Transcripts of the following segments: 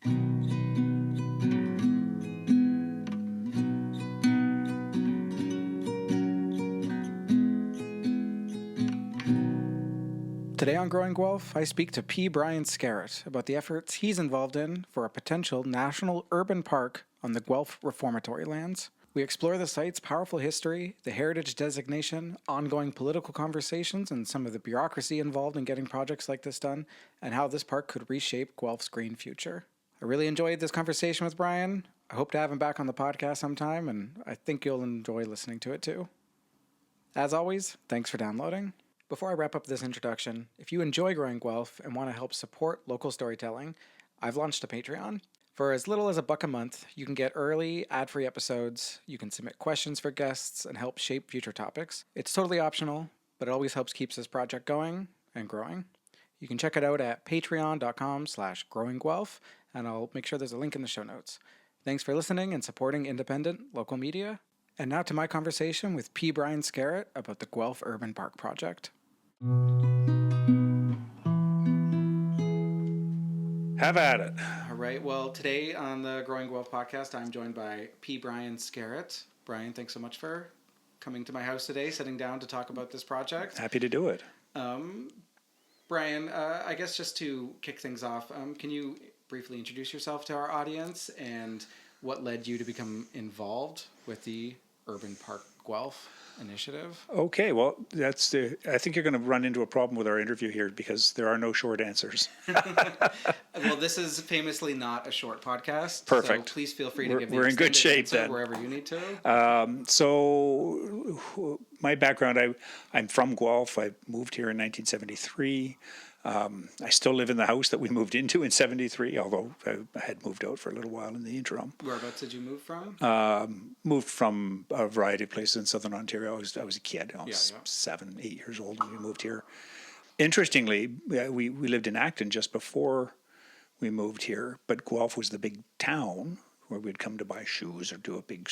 Today on Growing Guelph, I speak to P. Brian Skerrett about the efforts he's involved in for a potential national urban park on the Guelph Reformatory lands. We explore the site's powerful history, the heritage designation, ongoing political conversations, and some of the bureaucracy involved in getting projects like this done, and how this park could reshape Guelph's green future. I really enjoyed this conversation with Brian. I hope to have him back on the podcast sometime, and I think you'll enjoy listening to it too. As always, thanks for downloading. Before I wrap up this introduction, if you enjoy Growing Guelph and want to help support local storytelling, I've launched a Patreon. For as little as $1 a month, you can get early, ad-free episodes, you can submit questions for guests, and help shape future topics. It's totally optional, but it always helps keep this project going and growing. You can check it out at patreon.com/growingguelph, and I'll make sure there's a link in the show notes. Thanks for listening and supporting independent local media. And now to my conversation with P. Brian Skerrett about the Guelph Urban Park Project. Have at it. All right. Well, today on the Growing Guelph podcast, I'm joined by P. Brian Skerrett. Brian, thanks so much for coming to my house today, sitting down to talk about this project. Happy to do it. Brian, I guess just to kick things off, can you briefly introduce yourself to our audience and what led you to become involved with the Urban Park Guelph initiative? Okay, well, I think you're going to run into a problem with our interview here because there are no short answers. Well, this is famously not a short podcast. Perfect. So please feel free to give the we're in good shape answer then. Wherever you need to. So my background, I'm from Guelph. I moved here in 1973. I still live in the house that we moved into in 73, although I had moved out for a little while in the interim. Whereabouts did you move from? Moved from a variety of places in southern Ontario. I was a kid. I was 7, 8 years old when we moved here. Interestingly, we lived in Acton just before we moved here, but Guelph was the big town where we'd come to buy shoes or do a big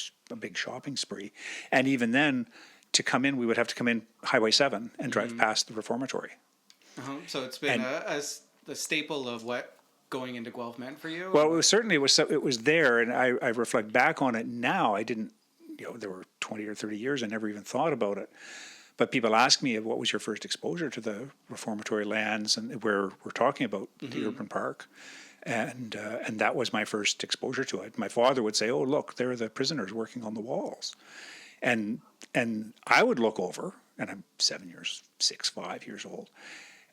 shopping spree. And even then, to come in, we would have to come in Highway 7 and drive past the Reformatory. So it's been a staple of what going into Guelph meant for you? Well, it was there, and I reflect back on it now. I didn't, there were 20 or 30 years I never even thought about it. But people ask me, what was your first exposure to the Reformatory lands, and where we're talking about the urban park, and that was my first exposure to it. My father would say, "Oh, look, there are the prisoners working on the walls," and I would look over, and I'm 5 years old.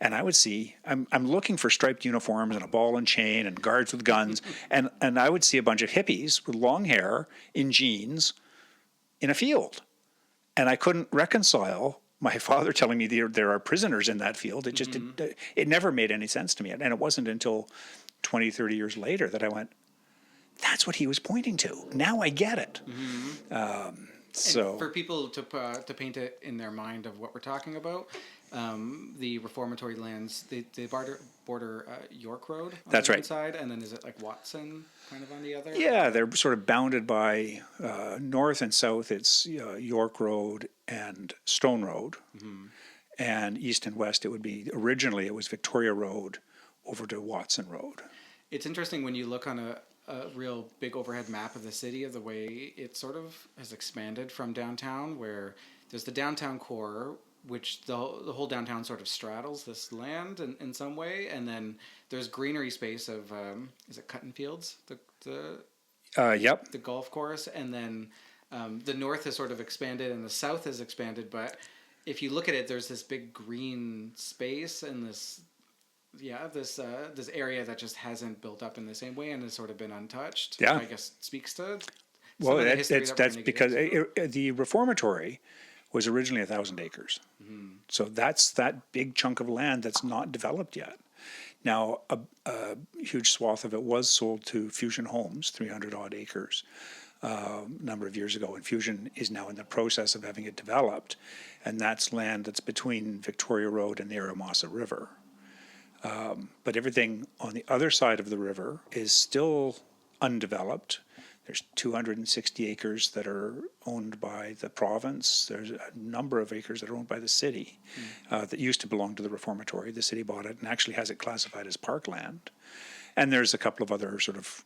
And I would see, I'm looking for striped uniforms and a ball and chain and guards with guns. and I would see a bunch of hippies with long hair in jeans in a field. And I couldn't reconcile my father telling me there are prisoners in that field. It just, it never made any sense to me. And it wasn't until 20, 30 years later that I went, that's what he was pointing to. Now I get it. So for people to paint it in their mind of what we're talking about, the Reformatory lands, they border York Road on That's the right. one side, and then is it like Watson kind of on the other? Yeah, they're sort of bounded by north and south. It's York Road and Stone Road, and east and west. Originally it was Victoria Road over to Watson Road. It's interesting when you look on a real big overhead map of the city, of the way it sort of has expanded from downtown, where there's the downtown core, which the whole downtown sort of straddles this land in some way, and then there's greenery space of is it Cutton Fields, the golf course, and then the north has sort of expanded and the south has expanded, but if you look at it, there's this big green space and this area that just hasn't built up in the same way and has sort of been untouched. Yeah, which I guess speaks to. Well, that's because the Reformatory was originally 1,000 acres. So that's that big chunk of land that's not developed yet. Now, a huge swath of it was sold to Fusion Homes, 300 odd acres, a number of years ago. And Fusion is now in the process of having it developed. And that's land that's between Victoria Road and the Aramasa River. But everything on the other side of the river is still undeveloped. There's 260 acres that are owned by the province. There's a number of acres that are owned by the city that used to belong to the Reformatory. The city bought it and actually has it classified as parkland. And there's a couple of other sort of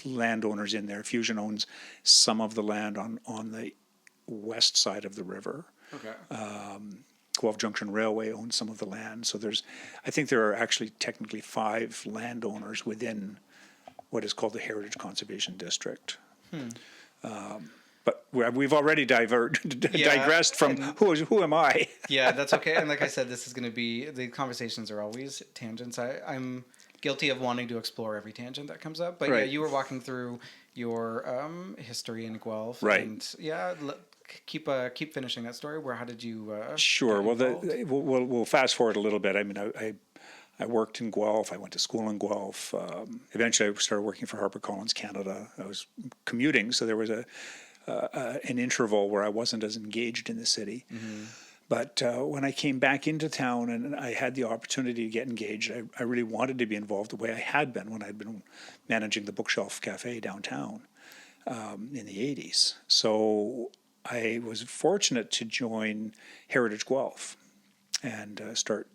landowners in there. Fusion owns some of the land on the west side of the river. Okay. Guelph Junction Railway owns some of the land. So I think there are actually technically 5 landowners within what is called the Heritage Conservation District. But we've already digressed from who am I? Yeah, that's okay. And like I said, this is going to be, the conversations are always tangents. I'm guilty of wanting to explore every tangent that comes up. But Right. yeah, you were walking through your history in Guelph. Right. And yeah, keep finishing that story. How did you Sure. get Well, involved? we'll fast forward a little bit. I mean, I worked in Guelph. I went to school in Guelph. Eventually, I started working for HarperCollins Canada. I was commuting, so there was an interval where I wasn't as engaged in the city. Mm-hmm. But when I came back into town and I had the opportunity to get engaged, I really wanted to be involved the way I had been when I'd been managing the Bookshelf Cafe downtown in the 80s. So I was fortunate to join Heritage Guelph and start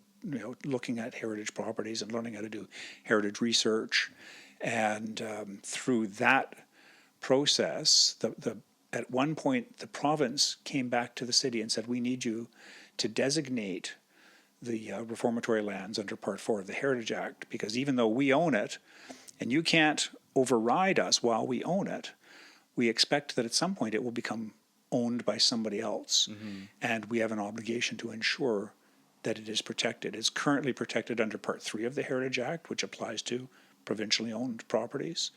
looking at heritage properties and learning how to do heritage research. And through that process, at one point, the province came back to the city and said, we need you to designate the reformatory lands under Part 4 of the Heritage Act, because even though we own it, and you can't override us while we own it, we expect that at some point it will become owned by somebody else. Mm-hmm. And we have an obligation to ensure that it is protected. It's currently protected under Part 3 of the Heritage Act, which applies to provincially owned properties.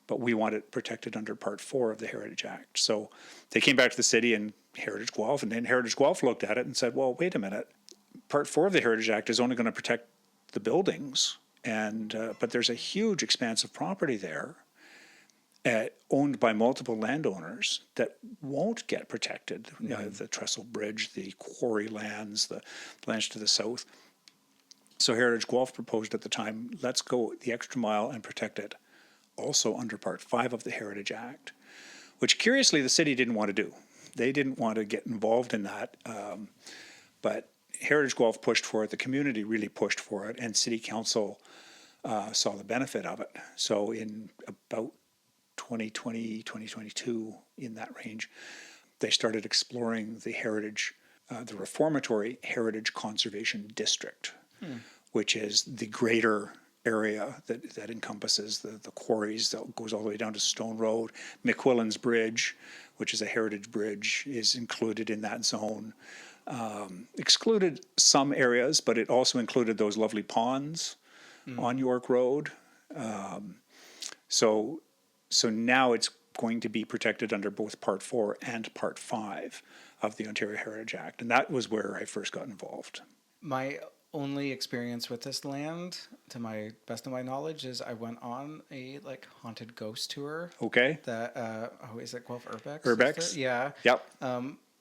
But we want it protected under Part 4 of the Heritage Act. So they came back to the city and Heritage Guelph, and then Heritage Guelph looked at it and said, well, wait a minute. Part 4 of the Heritage Act is only going to protect the buildings, but there's a huge expanse of property there owned by multiple landowners that won't get protected. Mm-hmm. The Trestle Bridge, the quarry lands, the lands to the south. So Heritage Guelph proposed at the time, let's go the extra mile and protect it also under Part 5 of the Heritage Act, which curiously the city didn't want to do. They didn't want to get involved in that, but Heritage Guelph pushed for it, the community really pushed for it, and City Council saw the benefit of it. So in about 2020, 2022, in that range, they started exploring the Reformatory Heritage Conservation District, which is the greater area that encompasses the quarries that goes all the way down to Stone Road. McQuillan's Bridge, which is a heritage bridge, is included in that zone. Excluded some areas, but it also included those lovely ponds on York Road. So now it's going to be protected under both Part 4 and Part 5 of the Ontario Heritage Act. And that was where I first got involved. My only experience with this land, to my best of my knowledge, is I went on a haunted ghost tour. Okay. That is it Guelph Urbex? Urbex? Yeah. Yep.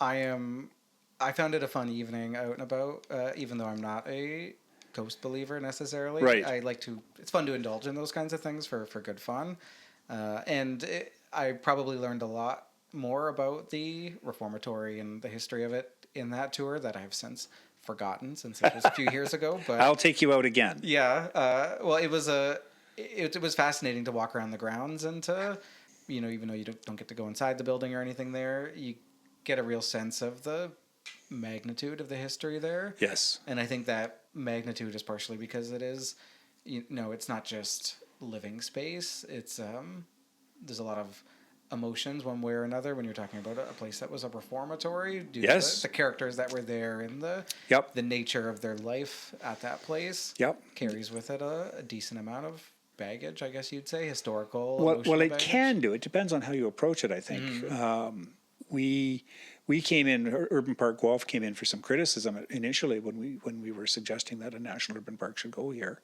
I found it a fun evening out and about, even though I'm not a ghost believer necessarily. Right. It's fun to indulge in those kinds of things for good fun. I probably learned a lot more about the Reformatory and the history of it in that tour that I've since forgotten, since it was a few years ago. But I'll take you out again. Yeah. Well, it was fascinating to walk around the grounds and to, even though you don't get to go inside the building or anything there, you get a real sense of the magnitude of the history there. Yes. And I think that magnitude is partially because it is, it's not just living space. It's there's a lot of emotions one way or another when you're talking about a place that was a reformatory due yes. to the characters that were there and the nature of their life at that place. Yep. Carries with it a decent amount of baggage, I guess you'd say, historical. Well, it baggage. Can do. It depends on how you approach it, I think. Mm-hmm. We came in, Urban Park Guelph came in for some criticism initially when we were suggesting that a national urban park should go here.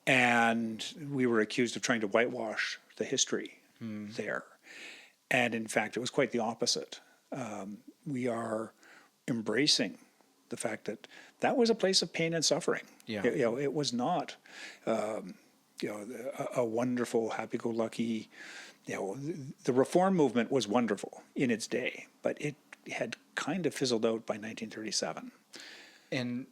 And we were accused of trying to whitewash the history there. And in fact, it was quite the opposite. We are embracing the fact that was a place of pain and suffering. Yeah. It was not, a wonderful, happy-go-lucky. The reform movement was wonderful in its day, but it had kind of fizzled out by 1937. And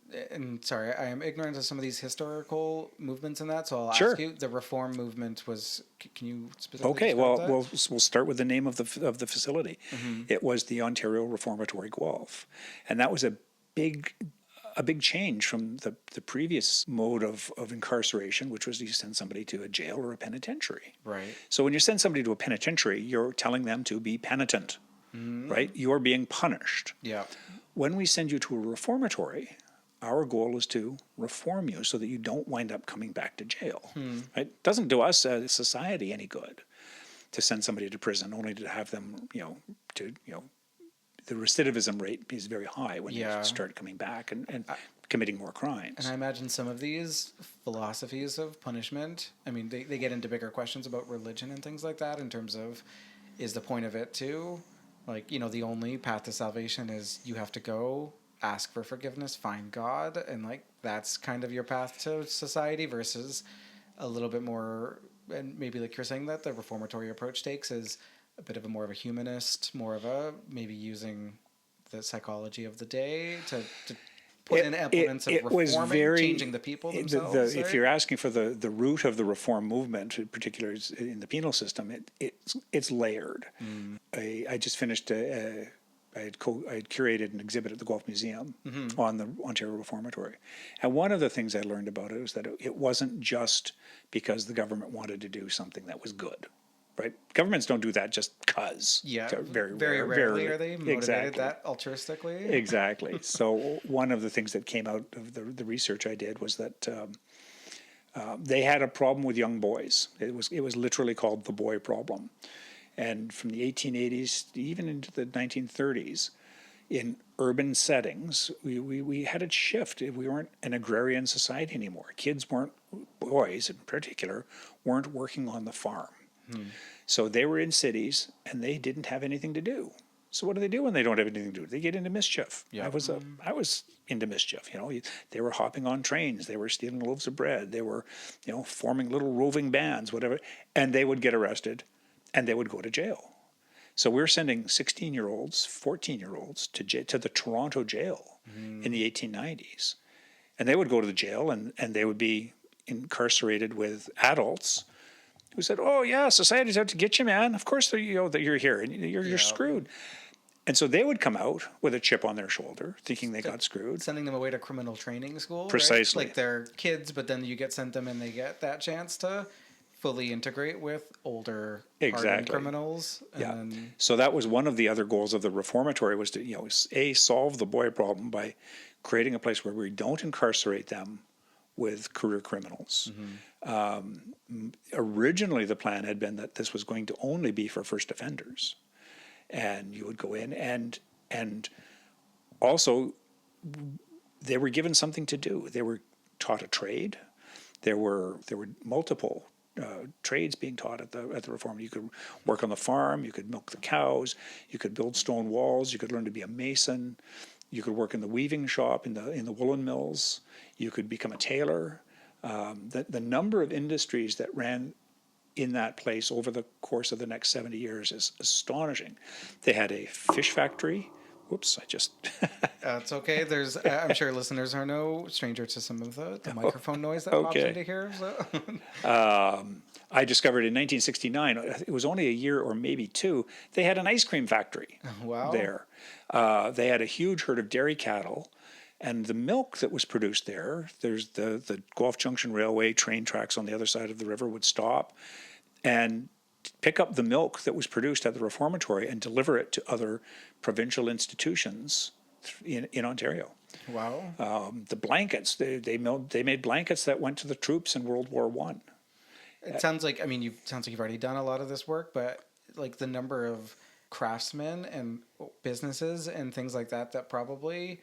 sorry, I am ignorant of some of these historical movements in that, so I'll Sure. ask you. The Reform movement was. Can you specifically Okay, describe well, that? we'll start with the name of the facility. It was the Ontario Reformatory Guelph, and that was a big change from the previous mode of incarceration, which was you send somebody to a jail or a penitentiary. Right. So when you send somebody to a penitentiary, you're telling them to be penitent, right? You're being punished. Yeah. When we send you to a reformatory, our goal is to reform you so that you don't wind up coming back to jail. Right? It doesn't do us as a society any good to send somebody to prison only to have them, the recidivism rate is very high when Yeah. you start coming back and committing more crimes. And I imagine some of these philosophies of punishment, I mean, they get into bigger questions about religion and things like that in terms of, is the point of it to, like, the only path to salvation is you have to go, ask for forgiveness, find God, and, like, that's kind of your path to society versus a little bit more, and maybe like you're saying that the reformatory approach takes is a bit of a more of a humanist, more of a maybe using the psychology of the day to put in elements of reforming, changing the people themselves. If you're asking for the root of the reform movement, particularly in the penal system, it's layered. I just finished I had curated an exhibit at the Guelph Museum on the Ontario Reformatory. And one of the things I learned about it was that it wasn't just because the government wanted to do something that was good. Right? Governments don't do that just because. Yeah, very rarely are they motivated exactly. that altruistically. Exactly. So one of the things that came out of the research I did was that they had a problem with young boys. It was literally called the boy problem. And from the 1880s even into the 1930s, in urban settings, we had a shift. We weren't an agrarian society anymore. Boys in particular, weren't working on the farm. So they were in cities and they didn't have anything to do. So what do they do when they don't have anything to do? They get into mischief. Yeah. I was into mischief. They were hopping on trains. They were stealing loaves of bread. They were, forming little roving bands, whatever. And they would get arrested and they would go to jail. So we're sending 16-year-olds, 14-year-olds to the Toronto jail in the 1890s. And they would go to the jail and they would be incarcerated with adults who said, "Oh yeah, society's out to get you, man. Of course that you're here and you're screwed." And so they would come out with a chip on their shoulder, thinking they got screwed. Sending them away to criminal training school. Precisely. Right? Like they're kids, but then you sent them and they get that chance to fully integrate with older hardened criminals. And So that was one of the other goals of the reformatory was to solve the boy problem by creating a place where we don't incarcerate them with career criminals. Originally, the plan had been that this was going to only be for first offenders, and you would go in and also they were given something to do. They were taught a trade. There were multiple trades being taught at the Reform. You could work on the farm. You could milk the cows. You could build stone walls. You could learn to be a mason. You could work in the weaving shop, in the woolen mills. You could become a tailor. The number of industries that ran in that place over the course of the next 70 years is astonishing. They had a fish factory. Whoops, I just... It's okay. I'm sure listeners are no stranger to some of the microphone noise that pops into here. So. I discovered in 1969, it was only a year or maybe two, they had an ice cream factory there. They had a huge herd of dairy cattle, and the milk that was produced there's the Guelph Junction Railway train tracks on the other side of the river would stop and pick up the milk that was produced at the Reformatory and deliver it to other provincial institutions in Ontario. Wow. The blankets, they made blankets that went to the troops in World War I. It sounds like you've already done a lot of this work, but like the number of craftsmen and businesses and things like that probably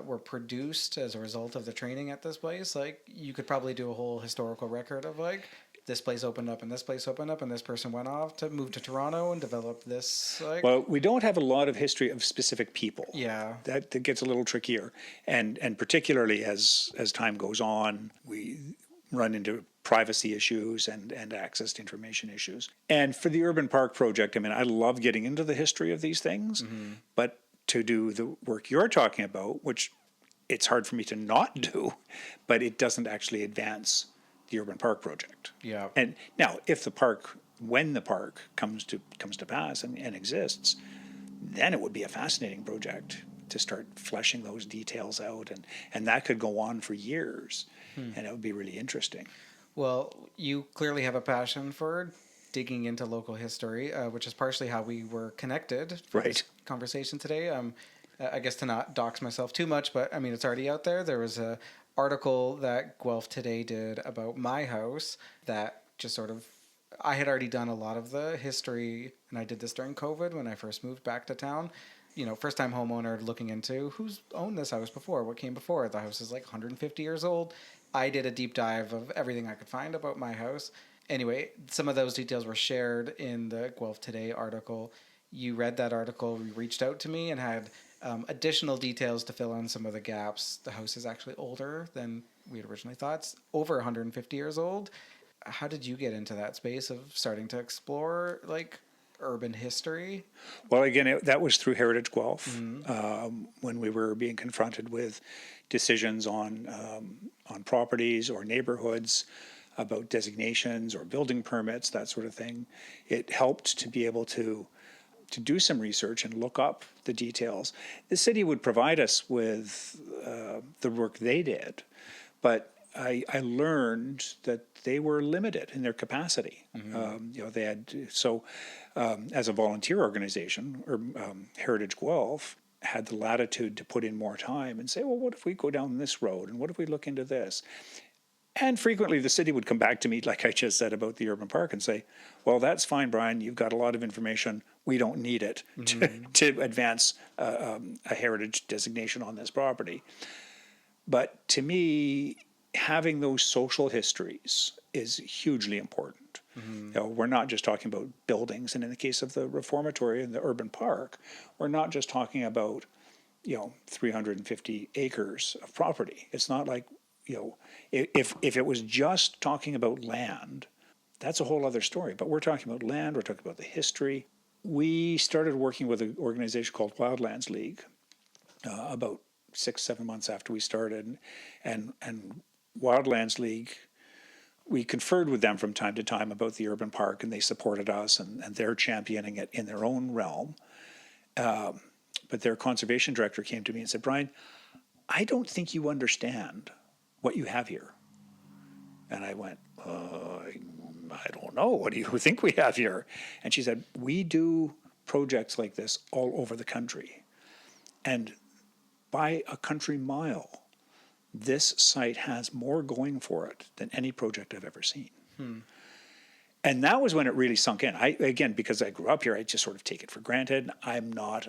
were produced as a result of the training at this place. Like you could probably do a whole historical record of like this place opened up and this place opened up and this person went off to move to Toronto and develop this. Well, we don't have a lot of history of specific people. Yeah, that gets a little trickier, and particularly as time goes on, we run into privacy issues and access to information issues. And for the Urban Park project, I mean, I love getting into the history of these things, but to do the work you're talking about, which it's hard for me to not do, but it doesn't actually advance the urban park project. Yeah. And now, when the park comes to pass and exists, then it would be a fascinating project to start fleshing those details out, and that could go on for years, and it would be really interesting. Well, you clearly have a passion for digging into local history, which is partially how we were connected for this conversation today. I guess to not dox myself too much, but I mean, it's already out there. There was a article that Guelph Today did about my house that just sort of, I had already done a lot of the history, and I did this during COVID when I first moved back to town. You know, first time homeowner looking into who's owned this house before, what came before. The house is like 150 years old. I did a deep dive of everything I could find about my house. Anyway, some of those details were shared in the Guelph Today article. You read that article, you reached out to me and had additional details to fill in some of the gaps. The house is actually older than we had originally thought. It's over 150 years old. How did you get into that space of starting to explore like urban history? Well, again, that was through Heritage Guelph, when we were being confronted with decisions on properties or neighborhoods about designations or building permits, that sort of thing. It helped to be able to do some research and look up the details. The city would provide us with the work they did, but I learned that they were limited in their capacity. They had as a volunteer organization, or Heritage Guelph had the latitude to put in more time and say, well, what if we go down this road, and what if we look into this? And frequently the city would come back to me, like I just said about the urban park, and say, well, that's fine, Brian, you've got a lot of information. We don't need it to advance a heritage designation on this property. But to me, having those social histories is hugely important. We're not just talking about buildings, and in the case of the Reformatory and the urban park, we're not just talking about 350 acres of property. It's not like if it was just talking about land, that's a whole other story. But we're talking about land. We're talking about the history. We started working with an organization called Wildlands League about 6-7 months after we started, and Wildlands League, we conferred with them from time to time about the urban park, and they supported us, and they're championing it in their own realm. But their conservation director came to me and said, Brian, I don't think you understand what you have here. And I went, I don't know. What do you think we have here? And she said, we do projects like this all over the country. And by a country mile, this site has more going for it than any project I've ever seen. And that was when it really sunk in. Again, because I grew up here, I just sort of take it for granted. I'm not,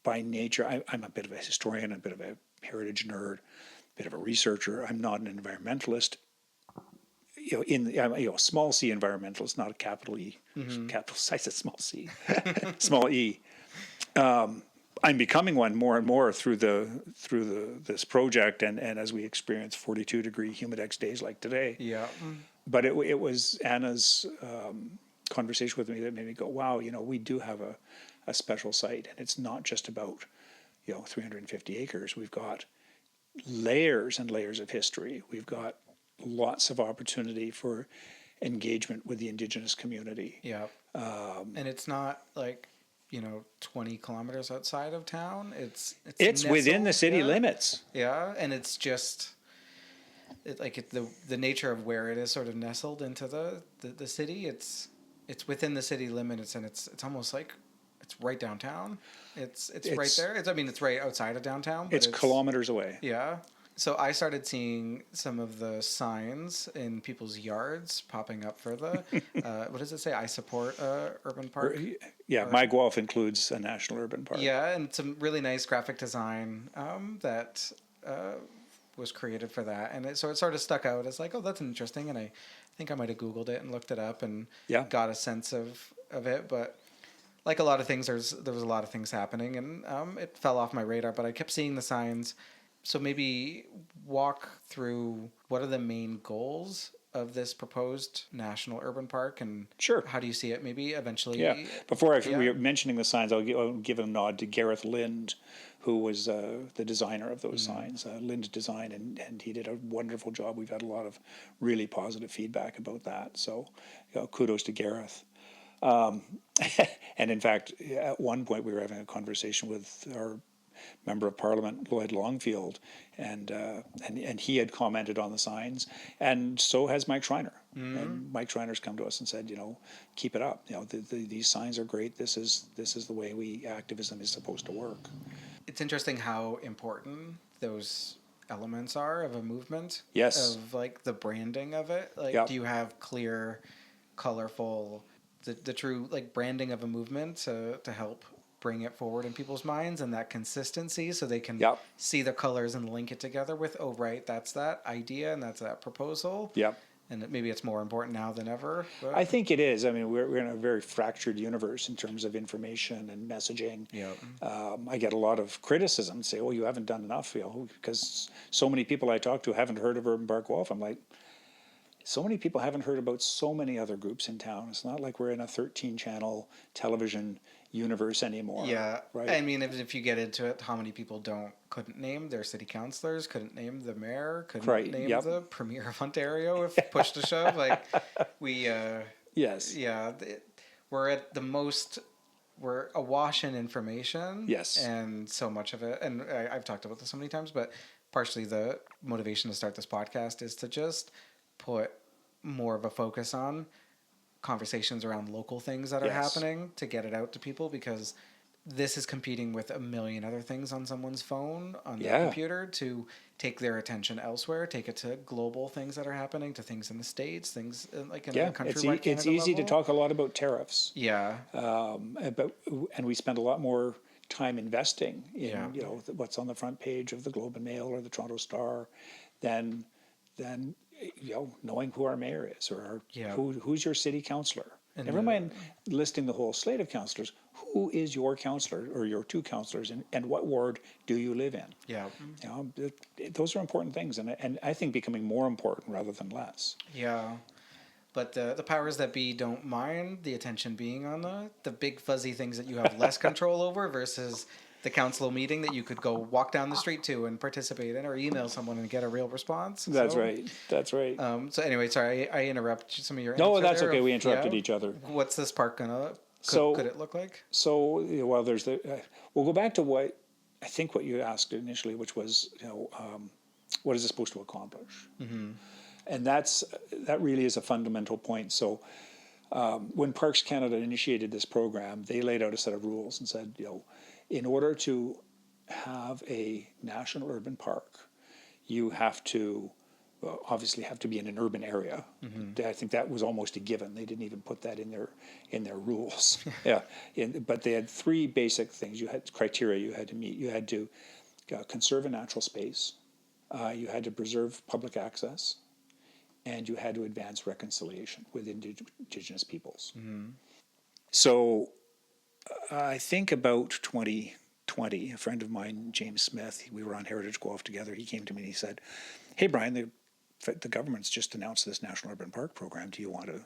by nature, I'm a bit of a historian, a bit of a heritage nerd, a bit of a researcher. I'm not an environmentalist. Small c environmentalist, not a capital E. Capital, I said small c, small e. I'm becoming one more and more through this project, and as we experience 42-degree humidex days like today. Yeah. But it was Anna's conversation with me that made me go, wow, we do have a special site, and it's not just about 350 acres. We've got layers and layers of history. We've got lots of opportunity for engagement with the Indigenous community. Yeah. And it's not like 20 kilometers outside of town. It's nestled, within the city limits. Yeah, and it's just the nature of where it is sort of nestled into the city. It's within the city limits, and it's almost like it's right downtown. It's right there. It's right outside of downtown. But it's kilometers away. Yeah. So I started seeing some of the signs in people's yards popping up for the, what does it say? I support urban park. Yeah, my Guelph includes a national urban park. Yeah, and some really nice graphic design that was created for that. And so it sort of stuck out as like, oh, that's interesting. And I think I might have Googled it and looked it up and got a sense of it. But like a lot of things, there was a lot of things happening, and it fell off my radar. But I kept seeing the signs. So maybe walk through what are the main goals of this proposed national urban park, and Sure. how do you see it maybe eventually? Yeah. Before we were mentioning the signs, I'll give a nod to Gareth Lind, who was the designer of those signs. Lind Design, and he did a wonderful job. We've had a lot of really positive feedback about that. So kudos to Gareth. And in fact, at one point we were having a conversation with our Member of Parliament, Lloyd Longfield, and he had commented on the signs, and so has Mike Schreiner. And Mike Schreiner's come to us and said, keep it up. These signs are great. This is the way activism is supposed to work. It's interesting how important those elements are of a movement. Yes. Of like the branding of it. Like, Yep. do you have clear, colorful, the true like branding of a movement to help bring it forward in people's minds, and that consistency so they can Yep. see the colors and link it together with, oh, right, that's that idea and that's that proposal. Yep. And maybe it's more important now than ever. But I think it is. I mean, we're in a very fractured universe in terms of information and messaging. Yeah. I get a lot of criticism, say, "Oh, you haven't done enough," because so many people I talk to haven't heard of Urban Park Guelph. I'm like, so many people haven't heard about so many other groups in town. It's not like we're in a 13-channel television universe anymore. Yeah, right. I mean, if you get into it, how many people couldn't name their city councillors, couldn't name the mayor, couldn't Right, name yep. the premier of Ontario if push to shove. Like we, Yes. yeah, we're at the most. We're awash in information. Yes. And so much of it, and I've talked about this so many times, but partially the motivation to start this podcast is to just put more of a focus on conversations around local things that are Yes. happening, to get it out to people, because this is competing with a million other things on someone's phone, on their computer, to take their attention elsewhere, take it to global things that are happening, to things in the States, things like in a countrywide Canada it's easy level. to talk a lot about tariffs. Yeah. And we spend a lot more time investing in Yeah. what's on the front page of the Globe and Mail or the Toronto Star than knowing who our mayor is, or who's your city councillor. And never mind listing the whole slate of councillors. Who is your councillor or your two councillors, and what ward do you live in? Yeah. Those are important things, and I think becoming more important rather than less. Yeah. But the powers that be don't mind the attention being on the big fuzzy things that you have less control over, versus the council meeting that you could go walk down the street to and participate in, or email someone and get a real response. That's right. So anyway, sorry, I interrupt some of your No, answer that's there okay. of- We interrupted each other. What's this park gonna? Could it look like? So, well, there's we'll go back to what you asked initially, which was, what is it supposed to accomplish? Mm-hmm. And that really is a fundamental point. So, when Parks Canada initiated this program, they laid out a set of rules and said, in order to have a national urban park, you have to obviously have to be in an urban area. Mm-hmm. I think that was almost a given. They didn't even put that in their rules. But they had three basic things. You had criteria you had to meet. You had to conserve a natural space. You had to preserve public access, and you had to advance reconciliation with Indigenous peoples. Mm-hmm. So I think about 2020, a friend of mine, James Smith, we were on Heritage Guelph together. He came to me and he said, "Hey, Brian, the government's just announced this National Urban Park program. Do you want to,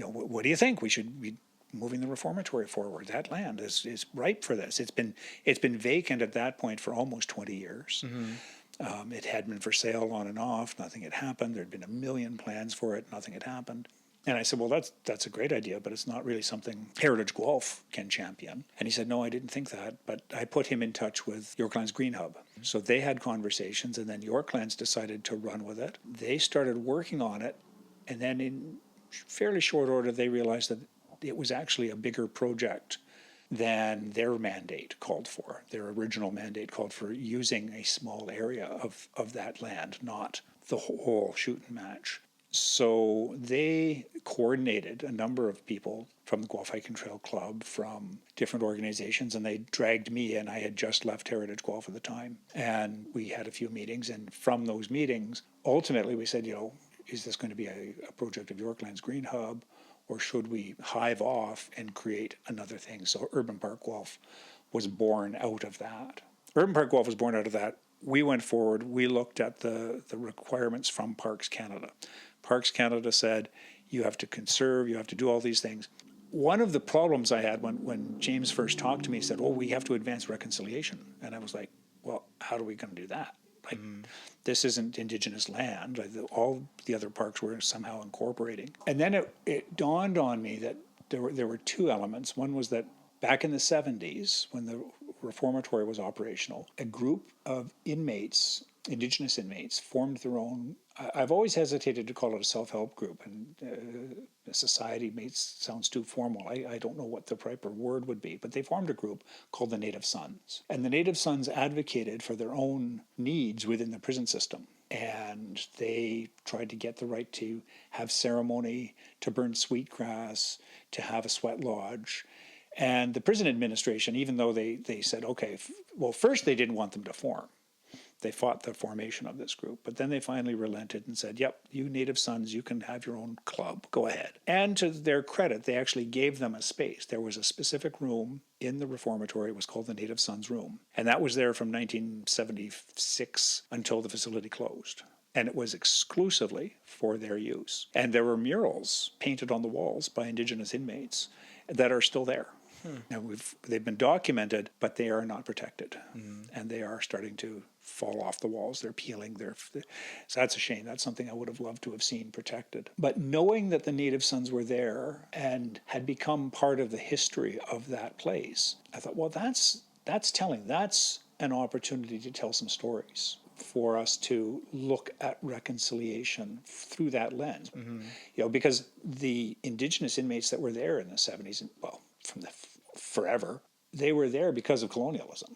what do you think? We should be moving the reformatory forward. That land is ripe for this. It's been vacant at that point for almost 20 years. Mm-hmm. It had been for sale on and off. Nothing had happened. There'd been a million plans for it. Nothing had happened." And I said, "Well, that's a great idea, but it's not really something Heritage Guelph can champion." And he said, "No, I didn't think that." But I put him in touch with Yorklands Green Hub. So they had conversations, and then Yorklands decided to run with it. They started working on it, and then in fairly short order, they realized that it was actually a bigger project than their mandate called for. Their original mandate called for using a small area of that land, not the whole shoot and match. So they coordinated a number of people from the Guelph Hiking Trail Club, from different organizations, and they dragged me in. I had just left Heritage Guelph at the time, and we had a few meetings. And from those meetings, ultimately we said, is this going to be a project of Yorklands Green Hub, or should we hive off and create another thing? So Urban Park Guelph was born out of that. Urban Park Guelph was born out of that. We went forward. We looked at the requirements from Parks Canada. Parks Canada said, you have to conserve, you have to do all these things. One of the problems I had when James first talked to me, he said, oh, we have to advance reconciliation. And I was like, well, how are we going to do that? Like, this isn't Indigenous land. All the other parks were somehow incorporating. And then it dawned on me that there were two elements. One was that back in the 70s, when the reformatory was operational, a group of inmates, Indigenous inmates, formed their own. I've always hesitated to call it a self-help group, and a society sounds too formal. I don't know what the proper word would be, but they formed a group called the Native Sons. And the Native Sons advocated for their own needs within the prison system. And they tried to get the right to have ceremony, to burn sweetgrass, to have a sweat lodge. And the prison administration, even though they said, okay, well, first they didn't want them to form. They fought the formation of this group, but then they finally relented and said, yep, you Native Sons, you can have your own club, go ahead. And to their credit, they actually gave them a space. There was a specific room in the reformatory, it was called the Native Sons Room. And that was there from 1976 until the facility closed. And it was exclusively for their use. And there were murals painted on the walls by Indigenous inmates that are still there. Now, they've been documented, but they are not protected. And they are starting to fall off the walls. They're peeling. So that's a shame. That's something I would have loved to have seen protected. But knowing that the Native Sons were there and had become part of the history of that place, I thought, well, that's telling. That's an opportunity to tell some stories, for us to look at reconciliation through that lens. Because the Indigenous inmates that were there in the 70s, and well, from the forever, they were there because of colonialism.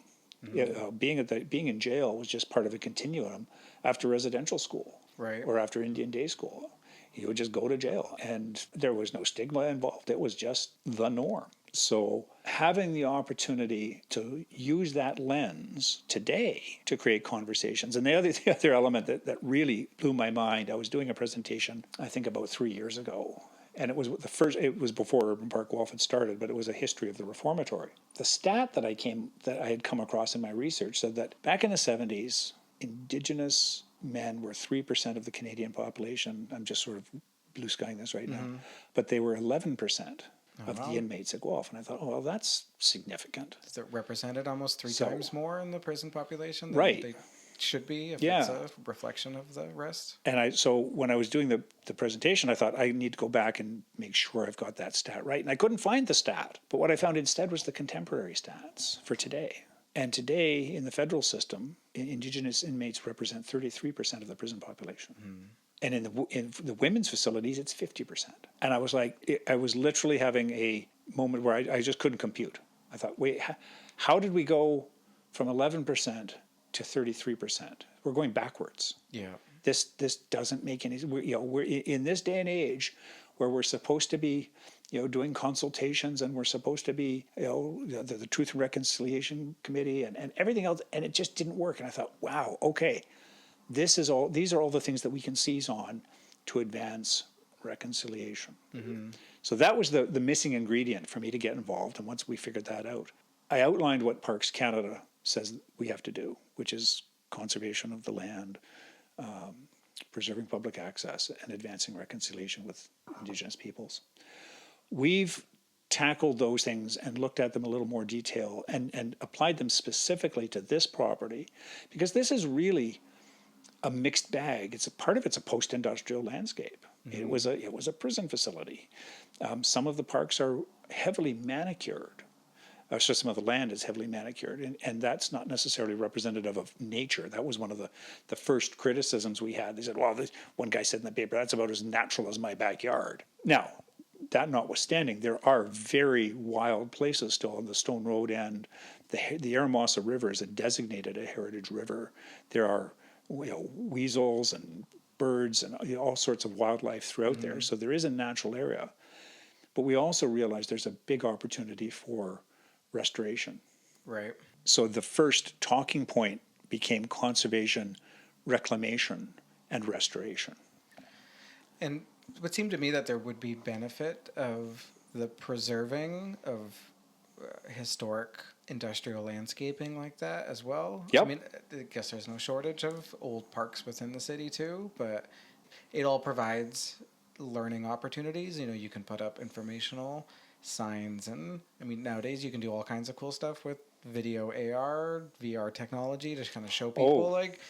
Being in jail was just part of a continuum after residential school, right, or after Indian day school. You would just go to jail, and there was no stigma involved. It was just the norm. So having the opportunity to use that lens today to create conversations. And the other element that really blew my mind, I was doing a presentation, I think about 3 years ago. And it was before Urban Park Guelph had started, but it was a history of the reformatory. The stat that I had come across in my research said that back in the 70s, Indigenous men were 3% of the Canadian population. I'm just sort of blue skying this right now. But they were 11% of the inmates at Guelph. And I thought, oh, well, that's significant. Is it represented almost three times more in the prison population than right. they should be if it's a reflection of the rest? And so when I was doing the presentation, I thought I need to go back and make sure I've got that stat right. And I couldn't find the stat. But what I found instead was the contemporary stats for today. And today, in the federal system, Indigenous inmates represent 33% of the prison population. And in the women's facilities, it's 50%. And I was like, I was literally having a moment where I just couldn't compute. I thought, wait, how did we go from 11% to 33%? We're going backwards. Yeah. This doesn't make any. We're in this day and age where we're supposed to be, doing consultations, and we're supposed to be, the Truth and Reconciliation Committee and everything else, and it just didn't work. And I thought, wow, okay, these are all the things that we can seize on to advance reconciliation. So that was the missing ingredient for me to get involved. And once we figured that out, I outlined what Parks Canada says we have to do, which is conservation of the land, preserving public access, and advancing reconciliation with Indigenous peoples. We've tackled those things and looked at them in a little more detail and applied them specifically to this property, because this is really a mixed bag. It's a post-industrial landscape. It was a prison facility. Some of the parks are heavily manicured. So some of the land is heavily manicured, and that's not necessarily representative of nature. That was one of the first criticisms we had. They said, well, one guy said in the paper, that's about as natural as my backyard. Now, that notwithstanding, there are very wild places still on the Stone Road end. The Eramosa River is designated a heritage river. There are weasels and birds and all sorts of wildlife throughout there. So there is a natural area. But we also realize there's a big opportunity for restoration. Right. So the first talking point became conservation, reclamation, and restoration. And it would seem to me that there would be benefit of the preserving of historic industrial landscaping like that as well. Yep. I mean, I guess there's no shortage of old parks within the city too, but It all provides learning opportunities. You know, you can put up informational signs, and I mean, nowadays you can do all kinds of cool stuff with video AR, VR technology to kind of show people, Oh, like,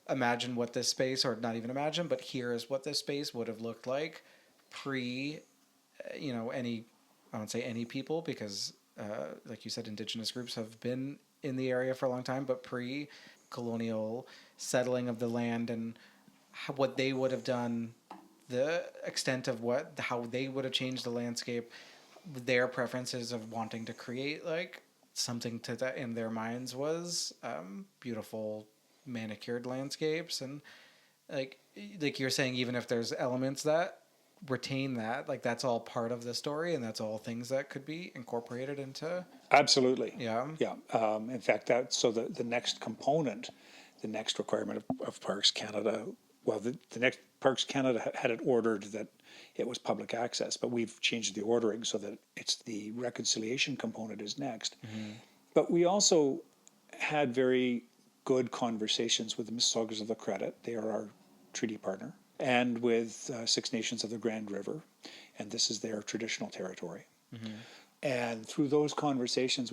imagine what this space, or not even imagine, but here is what this space would have looked like pre, any, I won't say any people, because, like you said, indigenous groups have been in the area for a long time, but pre colonial settling of the land, and what they would have done, the extent of how they would have changed the landscape, their preferences of wanting to create like something to that in their minds was beautiful manicured landscapes, and like you're saying, even if there's elements that retain that, like that's all part of the story, and that's all things that could be incorporated into. absolutely. Yeah. Yeah. In fact, the next component, the next requirement of Parks Canada, well, the next Parks Canada had it ordered that it was public access, but we've changed the ordering so that it's the reconciliation component is next. Mm-hmm. But we also had very good conversations with the Mississaugas of the Credit. They are our treaty partner, and with Six Nations of the Grand River, and this is their traditional territory. Mm-hmm. And through those conversations,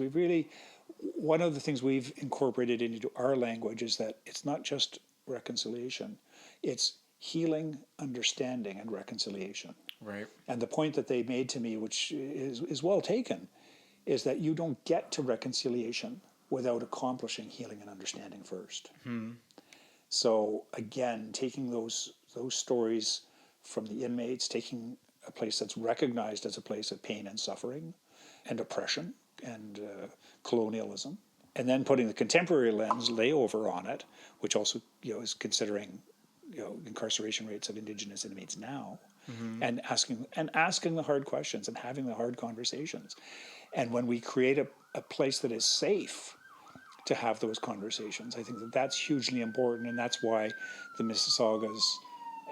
one of the things we've incorporated into our language is that it's not just reconciliation, it's healing, understanding, and reconciliation. Right. And the point that they made to me, which is well taken, is that you don't get to reconciliation without accomplishing healing and understanding first. Hmm. So again, taking those stories from the inmates, taking a place that's recognized as a place of pain and suffering and oppression and colonialism, and then putting the contemporary lens layover on it, which also is considering incarceration rates of Indigenous inmates now, mm-hmm. and asking the hard questions and having the hard conversations. And when we create a place that is safe to have those conversations, I think that's hugely important, and that's why the Mississaugas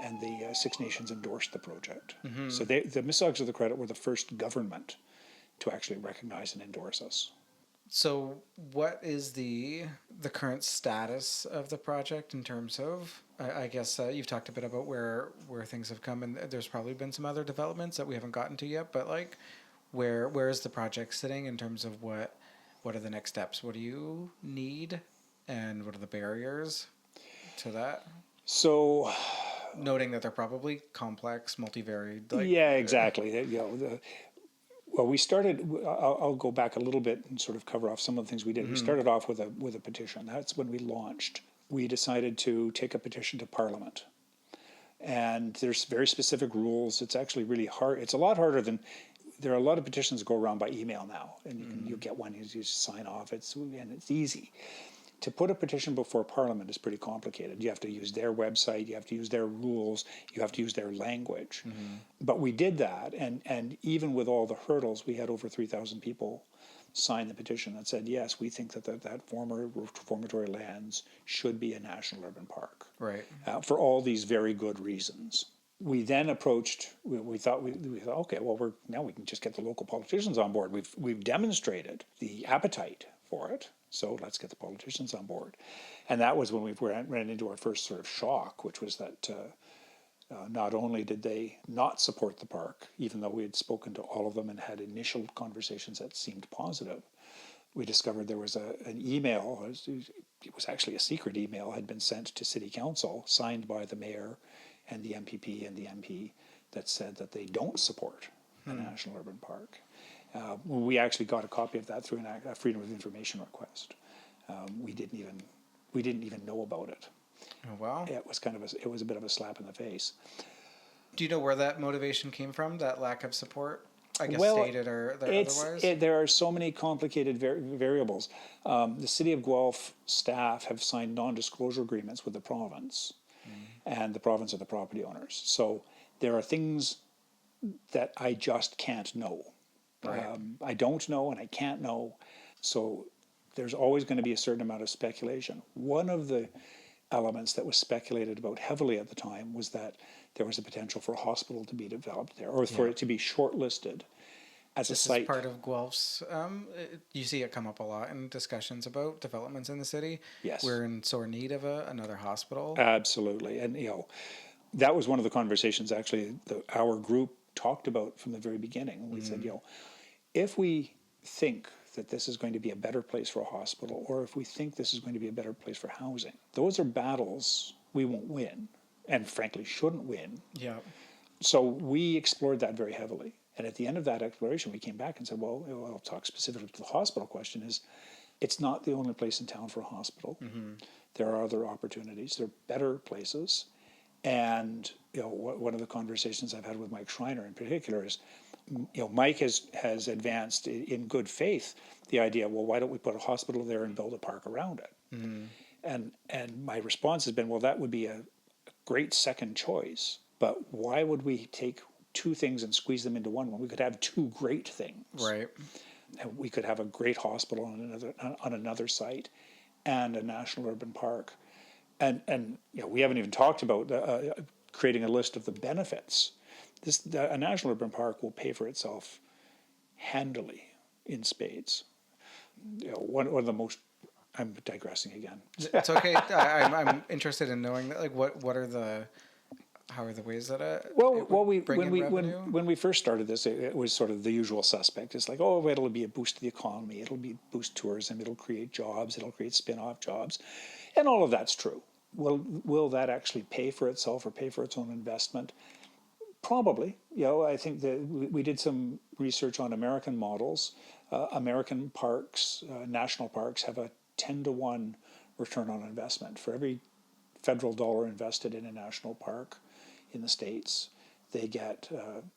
and the Six Nations endorsed the project. Mm-hmm. So the Mississaugas of the Credit were the first government to actually recognize and endorse us. So what is the current status of the project in terms of, I guess you've talked a bit about where things have come, and there's probably been some other developments that we haven't gotten to yet, but like where is the project sitting in terms of what are the next steps? What do you need, and what are the barriers to that? So, noting that they're probably complex, multivariate. Yeah, exactly. Well, we started. I'll go back a little bit and sort of cover off some of the things we did. Mm-hmm. We started off with a petition. That's when we launched. We decided to take a petition to Parliament, and there's very specific rules. It's actually really hard. It's a lot harder than. There are a lot of petitions that go around by email now, and you get one, you just sign off. It's easy. To put a petition before Parliament is pretty complicated. You have to use their website, you have to use their rules, you have to use their language. Mm-hmm. But we did that, and even with all the hurdles, we had over 3,000 people sign the petition that said, yes, we think that former reformatory lands should be a national urban park. Right. For all these very good reasons. We then approached. We thought, okay, well, now we can just get the local politicians on board. We've demonstrated the appetite for it, so let's get the politicians on board. And that was when we ran into our first sort of shock, which was that not only did they not support the park, even though we had spoken to all of them and had initial conversations that seemed positive, we discovered there was an email. It was actually a secret email had been sent to City Council, signed by the mayor and the MPP and the MP, that said that they don't support a national urban park. We actually got a copy of that through a Freedom of Information request. We didn't even know about it. Oh, wow! It was a bit of a slap in the face. Do you know where that motivation came from? That lack of support, I guess, stated or otherwise. There are so many complicated variables. The City of Guelph staff have signed non-disclosure agreements with the province. And the province are the property owners. So there are things that I just can't know. Right. I don't know and I can't know. So there's always going to be a certain amount of speculation. One of the elements that was speculated about heavily at the time was that there was a potential for a hospital to be developed there, or for it to be shortlisted as a site. This is part of Guelph's. You see it come up a lot in discussions about developments in the city. Yes. We're in sore need of another hospital. Absolutely. And, that was one of the conversations actually our group talked about from the very beginning. We said, if we think that this is going to be a better place for a hospital, or if we think this is going to be a better place for housing, those are battles we won't win, and frankly shouldn't win. Yeah. So we explored that very heavily. And at the end of that exploration, we came back and said, well, I'll talk specifically to the hospital question, is it's not the only place in town for a hospital. There are other opportunities. There are better places. And one of the conversations I've had with Mike Schreiner in particular is, Mike has advanced in good faith the idea, well, why don't we put a hospital there and build a park around it? And my response has been, well, that would be a great second choice, but why would we take two things and squeeze them into one when we could have two great things? Right. And we could have a great hospital on another site and a national urban park. And we haven't even talked about creating a list of the benefits. A national urban park will pay for itself handily in spades. One of the most. I'm digressing again. It's okay. I'm interested in knowing that. Like, how are the ways that when we first started this, it was sort of the usual suspect. It's like, oh, it'll be a boost to the economy. It'll boost tourism. It'll create jobs. It'll create spin-off jobs, and all of that's true. Will that actually pay for itself or pay for its own investment? Probably. I think that we did some research on American models. American parks, national parks, have a 10-to-1 return on investment. For every federal dollar invested in a national park in the States, they get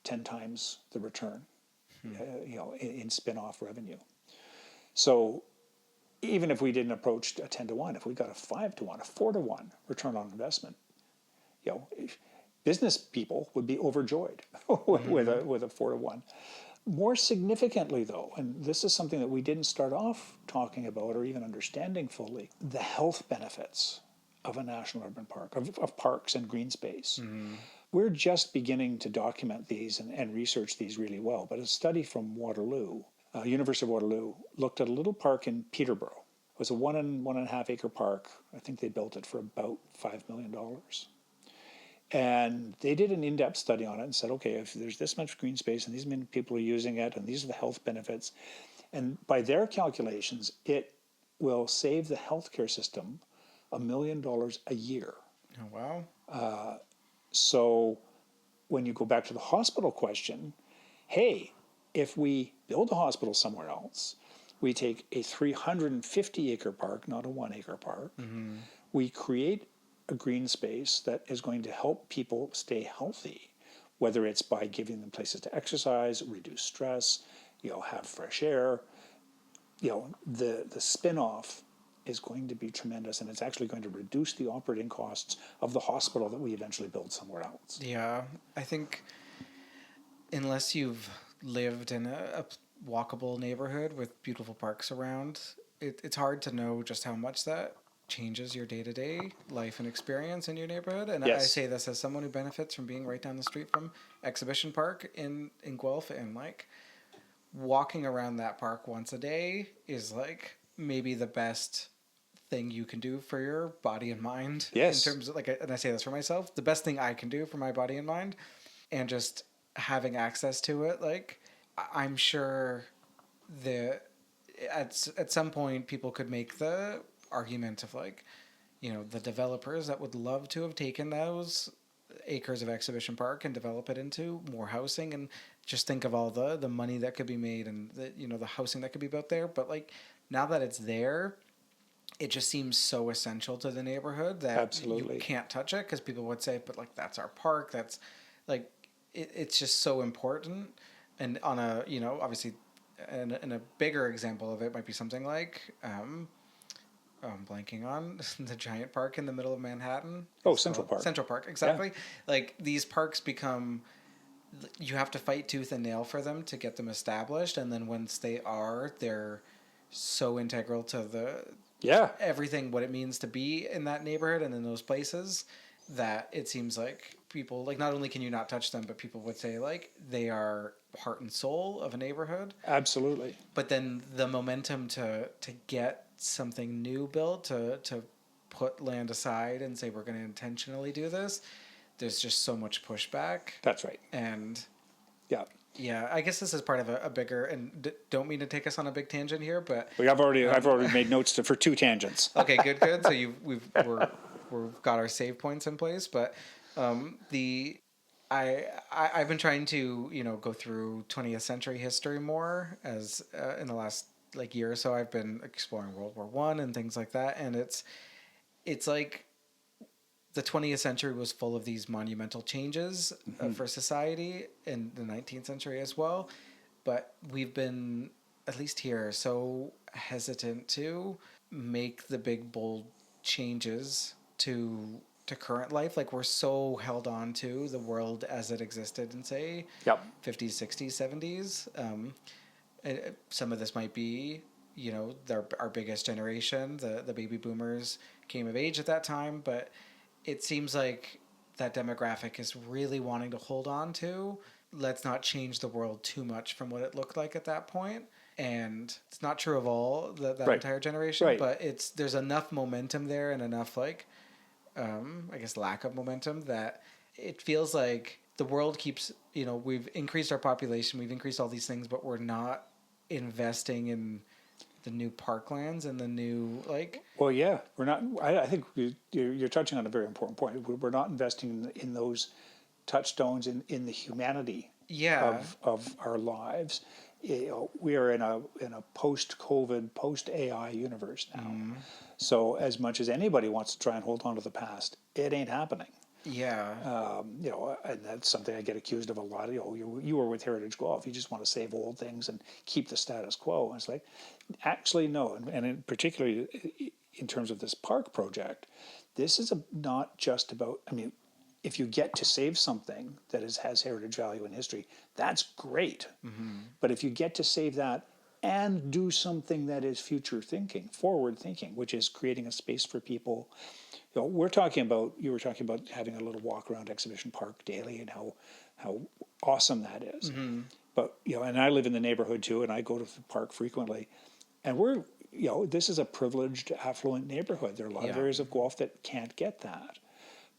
10 times the return, in spin-off revenue. So even if we didn't approach a 10-to-1, if we got a 5-to-1, a 4-to-1 return on investment, business people would be overjoyed with a 4-to-1. More significantly, though, and this is something that we didn't start off talking about or even understanding fully, the health benefits of a national urban park, of parks and green space. We're just beginning to document these and research these really well, but a study from Waterloo, University of Waterloo, looked at a little park in Peterborough. It was a 1.5 acre park. I think they built it for about $5 million. And they did an in-depth study on it and said, okay, if there's this much green space and these many people are using it and these are the health benefits, and by their calculations, it will save the healthcare system $1 million a year. Oh, wow. So when you go back to the hospital question, hey, if we build a hospital somewhere else, we take a 350 acre park, not a 1 acre park, we create a green space that is going to help people stay healthy, whether it's by giving them places to exercise, reduce stress, have fresh air. The spin-off is going to be tremendous, and it's actually going to reduce the operating costs of the hospital that we eventually build somewhere else. Yeah, I think unless you've lived in a walkable neighborhood with beautiful parks around, it's hard to know just how much that changes your day-to-day life and experience in your neighborhood. And yes. I say this as someone who benefits from being right down the street from Exhibition Park in Guelph, and like walking around that park once a day is like maybe the best thing you can do for your body and mind. Yes. In terms of and I say this for myself, the best thing I can do for my body and mind, and just having access to it. Like, I'm sure at some point people could make the argument of the developers that would love to have taken those acres of Exhibition Park and develop it into more housing, and just think of all the money that could be made and the housing that could be built there. But now that it's there, it just seems so essential to the neighborhood that absolutely you can't touch it, because people would say, but that's our park. That's it's just so important. And on a obviously in a bigger example of it might be something like I'm blanking on the giant park in the middle of Manhattan. Central Park. Central Park, exactly. Yeah. These parks become, you have to fight tooth and nail for them to get them established, and then once they are, they're so integral to everything, what it means to be in that neighborhood and in those places, that it seems like people, not only can you not touch them, but people would say they are heart and soul of a neighborhood. Absolutely. But then the momentum to get something new built, to put land aside and say we're going to intentionally do this, there's just so much pushback. That's right. And Yeah. yeah, I guess this is part of a bigger, and don't mean to take us on a big tangent here, but I've already made notes for 2 tangents. okay, good. So we've got our save points in place, but I've been trying to go through 20th century history more as in the last like year or so. I've been exploring World War I and things like that, and it's like the 20th century was full of these monumental changes for society, in the 19th century as well, but we've been, at least here, so hesitant to make the big bold changes to current life. Like, we're so held on to the world as it existed in, say, Yep. 50s, 60s, 70s. Some of this might be, our biggest generation, the baby boomers came of age at that time, but it seems like that demographic is really wanting to hold on to. Let's not change the world too much from what it looked like at that point. And it's not true of all that Right. entire generation, Right. but there's enough momentum there and enough I guess lack of momentum that it feels like the world keeps, we've increased our population, we've increased all these things, but we're not investing in the new parklands and the new Well, yeah, we're not. I think you're touching on a very important point. We're not investing in those touchstones in the humanity of our lives. We are in a post-COVID, post-AI universe now. So as much as anybody wants to try and hold on to the past, it ain't happening. Yeah. And that's something I get accused of a lot. You were with Heritage Guelph. You just want to save old things and keep the status quo. And it's like, actually, no. And in particularly in terms of this park project, this is not just about, if you get to save something that has heritage value and history, that's great. But if you get to save that and do something that is future thinking, forward thinking, which is creating a space for people. You were talking about having a little walk around Exhibition Park daily and how awesome that is. But and I live in the neighborhood too, and I go to the park frequently, and this is a privileged, affluent neighborhood. There are a lot of areas of Guelph that can't get that.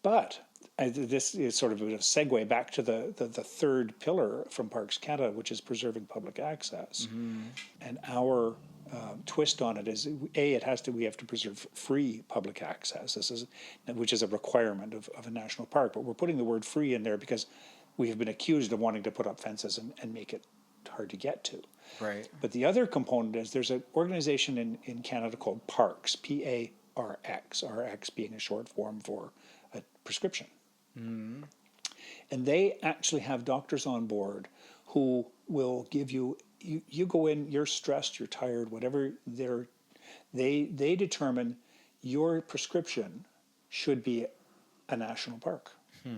But this is sort of a segue back to the third pillar from Parks Canada, which is preserving public access. And our twist on it is, we have to preserve free public access. Which is a requirement of a national park. But we're putting the word free in there because we have been accused of wanting to put up fences and make it hard to get to. Right. But the other component is there's an organization in Canada called Parks, PARX, RX being a short form for a prescription. And they actually have doctors on board who will give you go in, you're stressed, you're tired, whatever they determine your prescription should be a national park.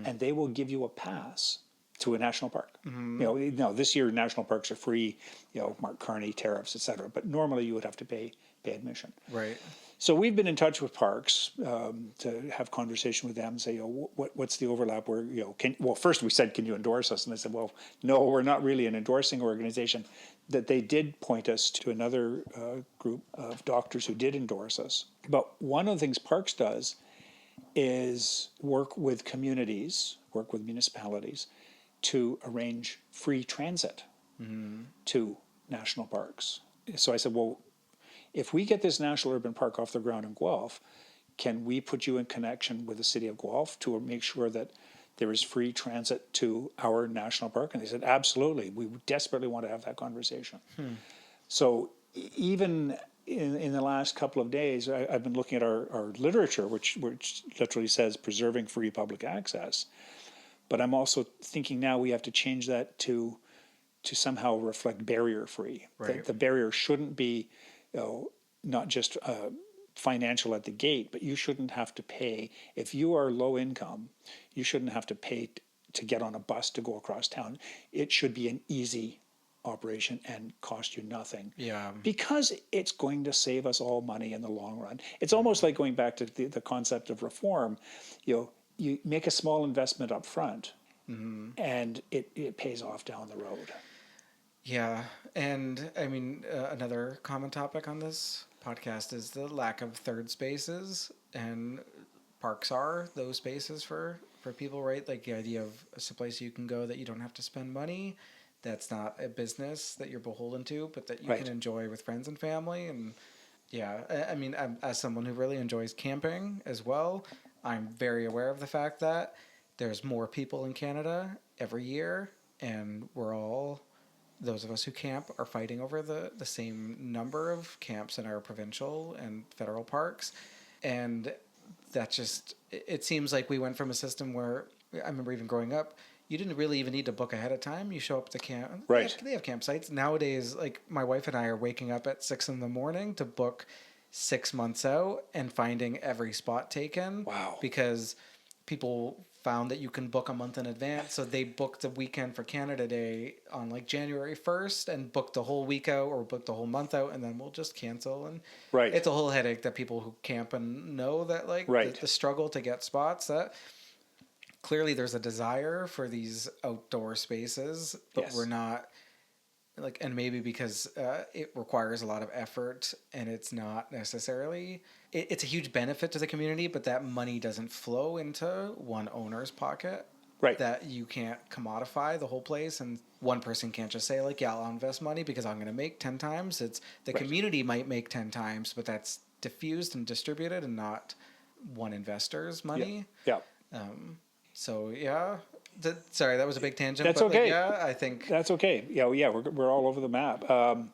And they will give you a pass to a national park. This year national parks are free, Mark Carney, tariffs, etc. But normally you would have to pay admission. Right. So we've been in touch with parks to have conversation with them and say, what's the overlap? Where first we said, can you endorse us? And they said, well, no, we're not really an endorsing organization. That they did point us to another group of doctors who did endorse us. But one of the things Parks does is work with communities, work with municipalities to arrange free transit to national parks. So I said, well, if we get this national urban park off the ground in Guelph, can we put you in connection with the city of Guelph to make sure that there is free transit to our national park? And they said, absolutely. We desperately want to have that conversation. So even in the last couple of days, I've been looking at our literature, which literally says preserving free public access. But I'm also thinking now we have to change that to somehow reflect barrier-free. Right. The barrier shouldn't be not just financial at the gate, but you shouldn't have to pay. If you are low income, you shouldn't have to pay to get on a bus to go across town. It should be an easy operation and cost you nothing. Yeah. Because it's going to save us all money in the long run. It's almost like going back to the concept of reform. You make a small investment up front, and it pays off down the road. Yeah, and I mean, another common topic on this podcast is the lack of third spaces, and parks are those spaces for for people, right? Like the idea of a place you can go that you don't have to spend money, that's not a business that you're beholden to, but that you Right. can enjoy with friends and family. And yeah, I mean, as someone who really enjoys camping as well, I'm very aware of the fact that there's more people in Canada every year, and we're all, those of us who camp, are fighting over the same number of camps in our provincial and federal parks. And that just, it seems like we went from a system where, I remember even growing up, you didn't really even need to book ahead of time. You show up at the camp. Right. They have campsites. Nowadays, like my wife and I are waking up at 6 a.m. to book 6 months out and finding every spot taken. Wow. Because people found that you can book a month in advance. So they booked a weekend for Canada Day on like January 1st and booked the whole week out or booked the whole month out, and then we'll just cancel. And Right. it's a whole headache that people who camp and know that, like, Right. the struggle to get spots, that clearly there's a desire for these outdoor spaces, but Yes. we're not, like, and maybe because it requires a lot of effort and it's not necessarily, it's a huge benefit to the community, but that money doesn't flow into one owner's pocket. Right. That you can't commodify the whole place, and one person can't just say, like, yeah, I'll invest money because I'm going to make 10 times. It's the Right. community might make 10 times, but that's diffused and distributed and not one investor's money. Yeah. So yeah, sorry, that was a big tangent. That's but okay. yeah, I think That's okay. Yeah, we're all over the map. I'm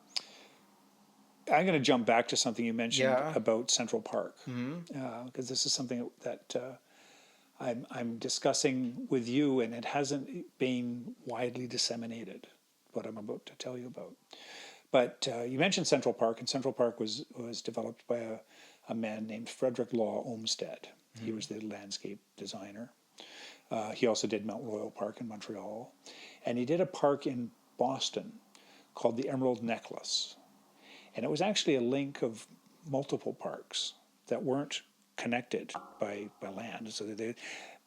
going to jump back to something you mentioned about Central Park, because this is something that I'm discussing with you, and it hasn't been widely disseminated, what I'm about to tell you about. But you mentioned Central Park, and Central Park was developed by a man named Frederick Law Olmsted. He was the landscape designer. He also did Mount Royal Park in Montreal. And he did a park in Boston called the Emerald Necklace. And it was actually a link of multiple parks that weren't connected by land.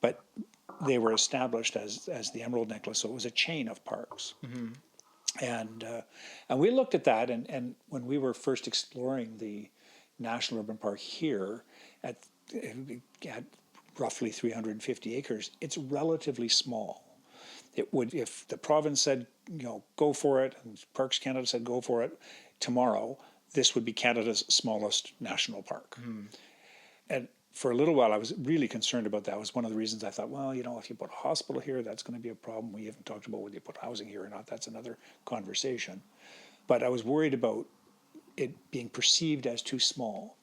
But they were established as the Emerald Necklace. So it was a chain of parks. And we looked at that, and when we were first exploring the National Urban Park here at roughly 350 acres, it's relatively small. It would, if the province said, go for it, and Parks Canada said, go for it, tomorrow, this would be Canada's smallest national park. And for a little while, I was really concerned about that. It was one of the reasons I thought, well, if you put a hospital here, that's going to be a problem. We haven't talked about whether you put housing here or not. That's another conversation. But I was worried about it being perceived as too small.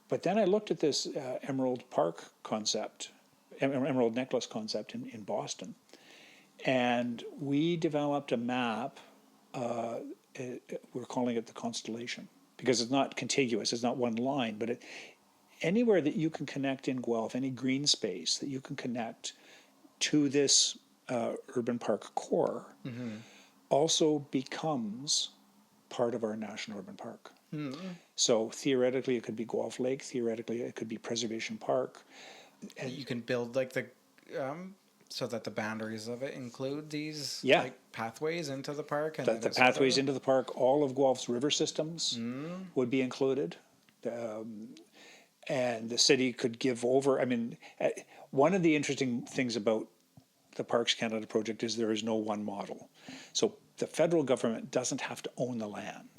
But then I looked at this Emerald Park concept, Emerald Necklace concept in Boston, and we developed a map. We're calling it the Constellation, because it's not contiguous, it's not one line, but anywhere that you can connect in Guelph, any green space that you can connect to this urban park core, also becomes part of our National Urban Park. So theoretically, it could be Guelph Lake. Theoretically, it could be Preservation Park. And you can build like the so that the boundaries of it include these like pathways into the park. And the pathways into the park. All of Guelph's river systems would be included, and the city could give over. I mean, one of the interesting things about the Parks Canada project is there is no one model. So the federal government doesn't have to own the land.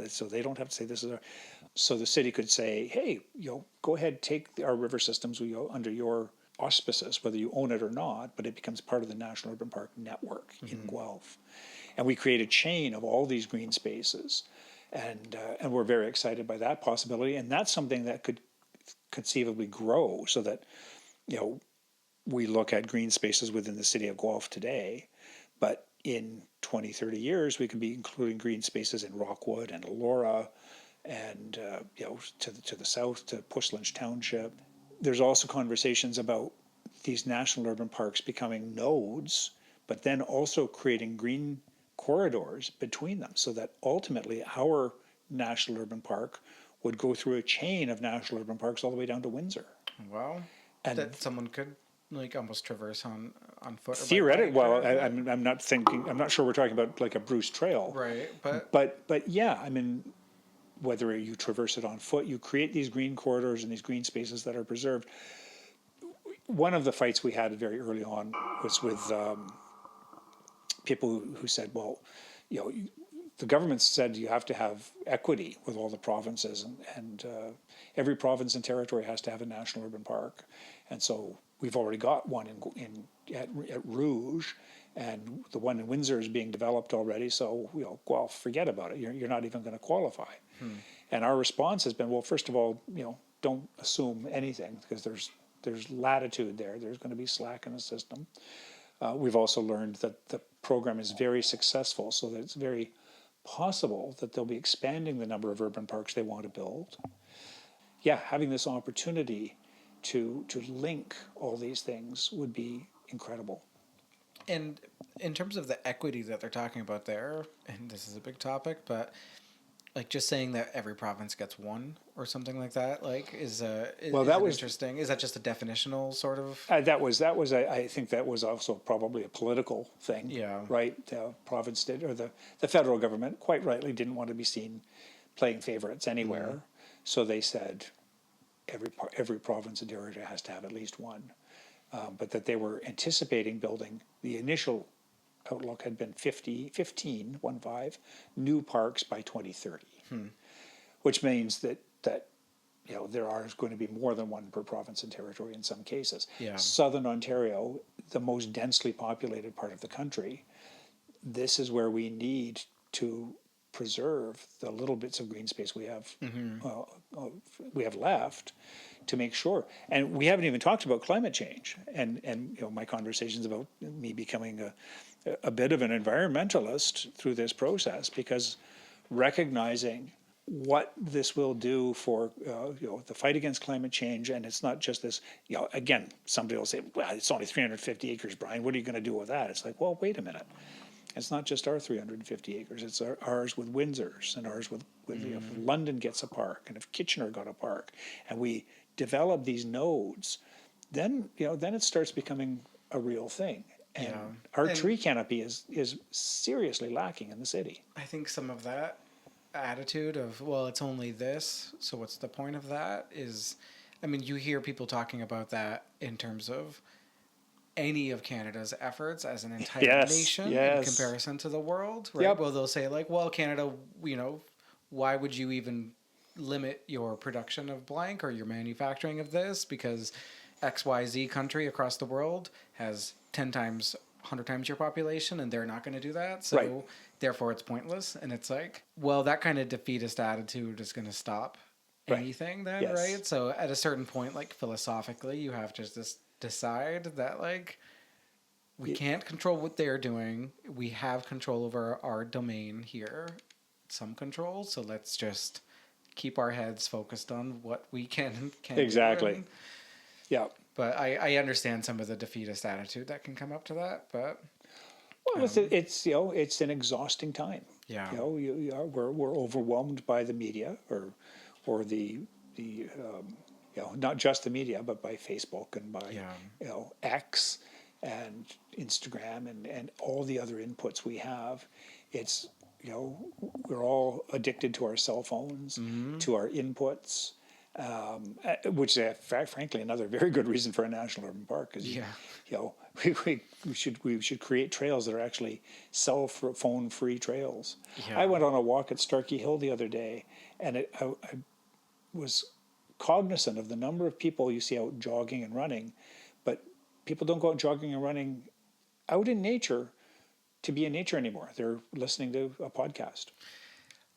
So they don't have to say this is our. So the city could say, hey, go ahead, take our river systems under your auspices, whether you own it or not, but it becomes part of the National Urban Park network in Guelph. And we create a chain of all these green spaces. And we're very excited by that possibility. And that's something that could conceivably grow so that, we look at green spaces within the city of Guelph today, but in 20, 30 years, we could be including green spaces in Rockwood and Elora and, to the south, to Pushlange Township. There's also conversations about these national urban parks becoming nodes, but then also creating green corridors between them so that ultimately our national urban park would go through a chain of national urban parks all the way down to Windsor. Wow. And that someone could almost traverse on foot. Theoretically, well, I'm not sure we're talking about like a Bruce Trail. Right. But yeah, I mean, whether you traverse it on foot, you create these green corridors and these green spaces that are preserved. one of the fights we had very early on was with people who said, well, the government said you have to have equity with all the provinces, and every province and territory has to have a national urban park. And so we've already got one at Rouge, and the one in Windsor is being developed already. So Guelph, forget about it. You're not even going to qualify. And our response has been, well, first of all, don't assume anything, because there's latitude there. There's going to be slack in the system. We've also learned that the program is very successful, so that it's very possible that they'll be expanding the number of urban parks they want to build. Yeah, having this opportunity to link all these things would be incredible. And in terms of the equity that they're talking about there, and this is a big topic, but like just saying that every province gets one or something like that, like is interesting. Is that just a definitional sort of? That was. I think that was also probably a political thing. Yeah. Right. The province did, or the federal government, quite rightly, didn't want to be seen playing favorites anywhere. So they said every province and territory has to have at least one. But that they were anticipating building, the initial outlook had been 15 new parks by 2030, which means that there are going to be more than one per province and territory in some cases. Yeah. Southern Ontario, the most densely populated part of the country, this is where we need to preserve the little bits of green space we have left, to make sure. And we haven't even talked about climate change and my conversations about me becoming a bit of an environmentalist through this process, because recognizing what this will do for the fight against climate change. And it's not just this, again, somebody will say, well, it's only 350 acres, Brian, what are you going to do with that? It's like, well, wait a minute. It's not just our 350 acres. It's ours with Windsor's, and ours with if London gets a park, and if Kitchener got a park, and we develop these nodes, then it starts becoming a real thing. And our tree canopy is seriously lacking in the city. I think some of that attitude of, well, it's only this, so what's the point of that, is, I mean, you hear people talking about that in terms of any of Canada's efforts as an entire nation in comparison to the world, right? Yep. Well, they'll say like, well, Canada, why would you even limit your production of blank or your manufacturing of this? Because XYZ country across the world has 10 times, 100 times your population, and they're not going to do that. So therefore it's pointless. And it's like, well, that kind of defeatist attitude is going to stop anything then, right? So at a certain point, like philosophically, you have to just decide that like we can't control what they're doing. We have control over our domain here, some control. So let's just keep our heads focused on what we can exactly. do. Yeah. But I understand some of the defeatist attitude that can come up to that. But it's an exhausting time. Yeah. We're overwhelmed by the media or the not just the media, but by Facebook and by X and Instagram and all the other inputs we have. It's we're all addicted to our cell phones, to our inputs, which is frankly another very good reason for a national urban park. Because we should create trails that are actually cell phone free trails. Yeah. I went on a walk at Starkey Hill the other day, and I was cognizant of the number of people you see out jogging and running, but people don't go out jogging and running out in nature to be in nature anymore. They're listening to a podcast.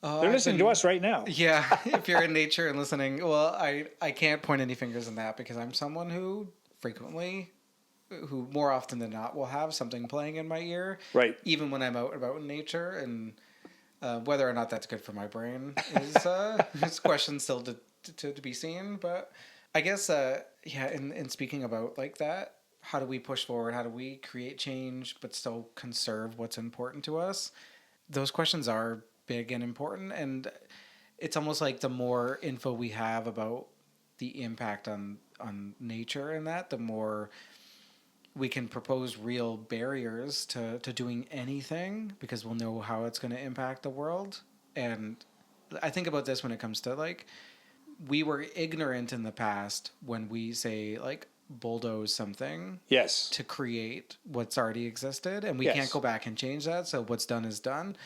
They're listening to us right now. Yeah, if you're in nature and listening, well, I can't point any fingers in that, because I'm someone who more often than not will have something playing in my ear. Right. Even when I'm out about in nature, and whether or not that's good for my brain is a question still to be seen. But I guess, in speaking about like that, how do we push forward? How do we create change but still conserve what's important to us? Those questions are big and important, and it's almost like the more info we have about the impact on nature and that, the more we can propose real barriers to doing anything, because we'll know how it's going to impact the world. And I think about this when it comes to like, we were ignorant in the past when we say like, bulldoze something Yes. to create what's already existed, and we Yes. can't go back and change that. So what's done is done.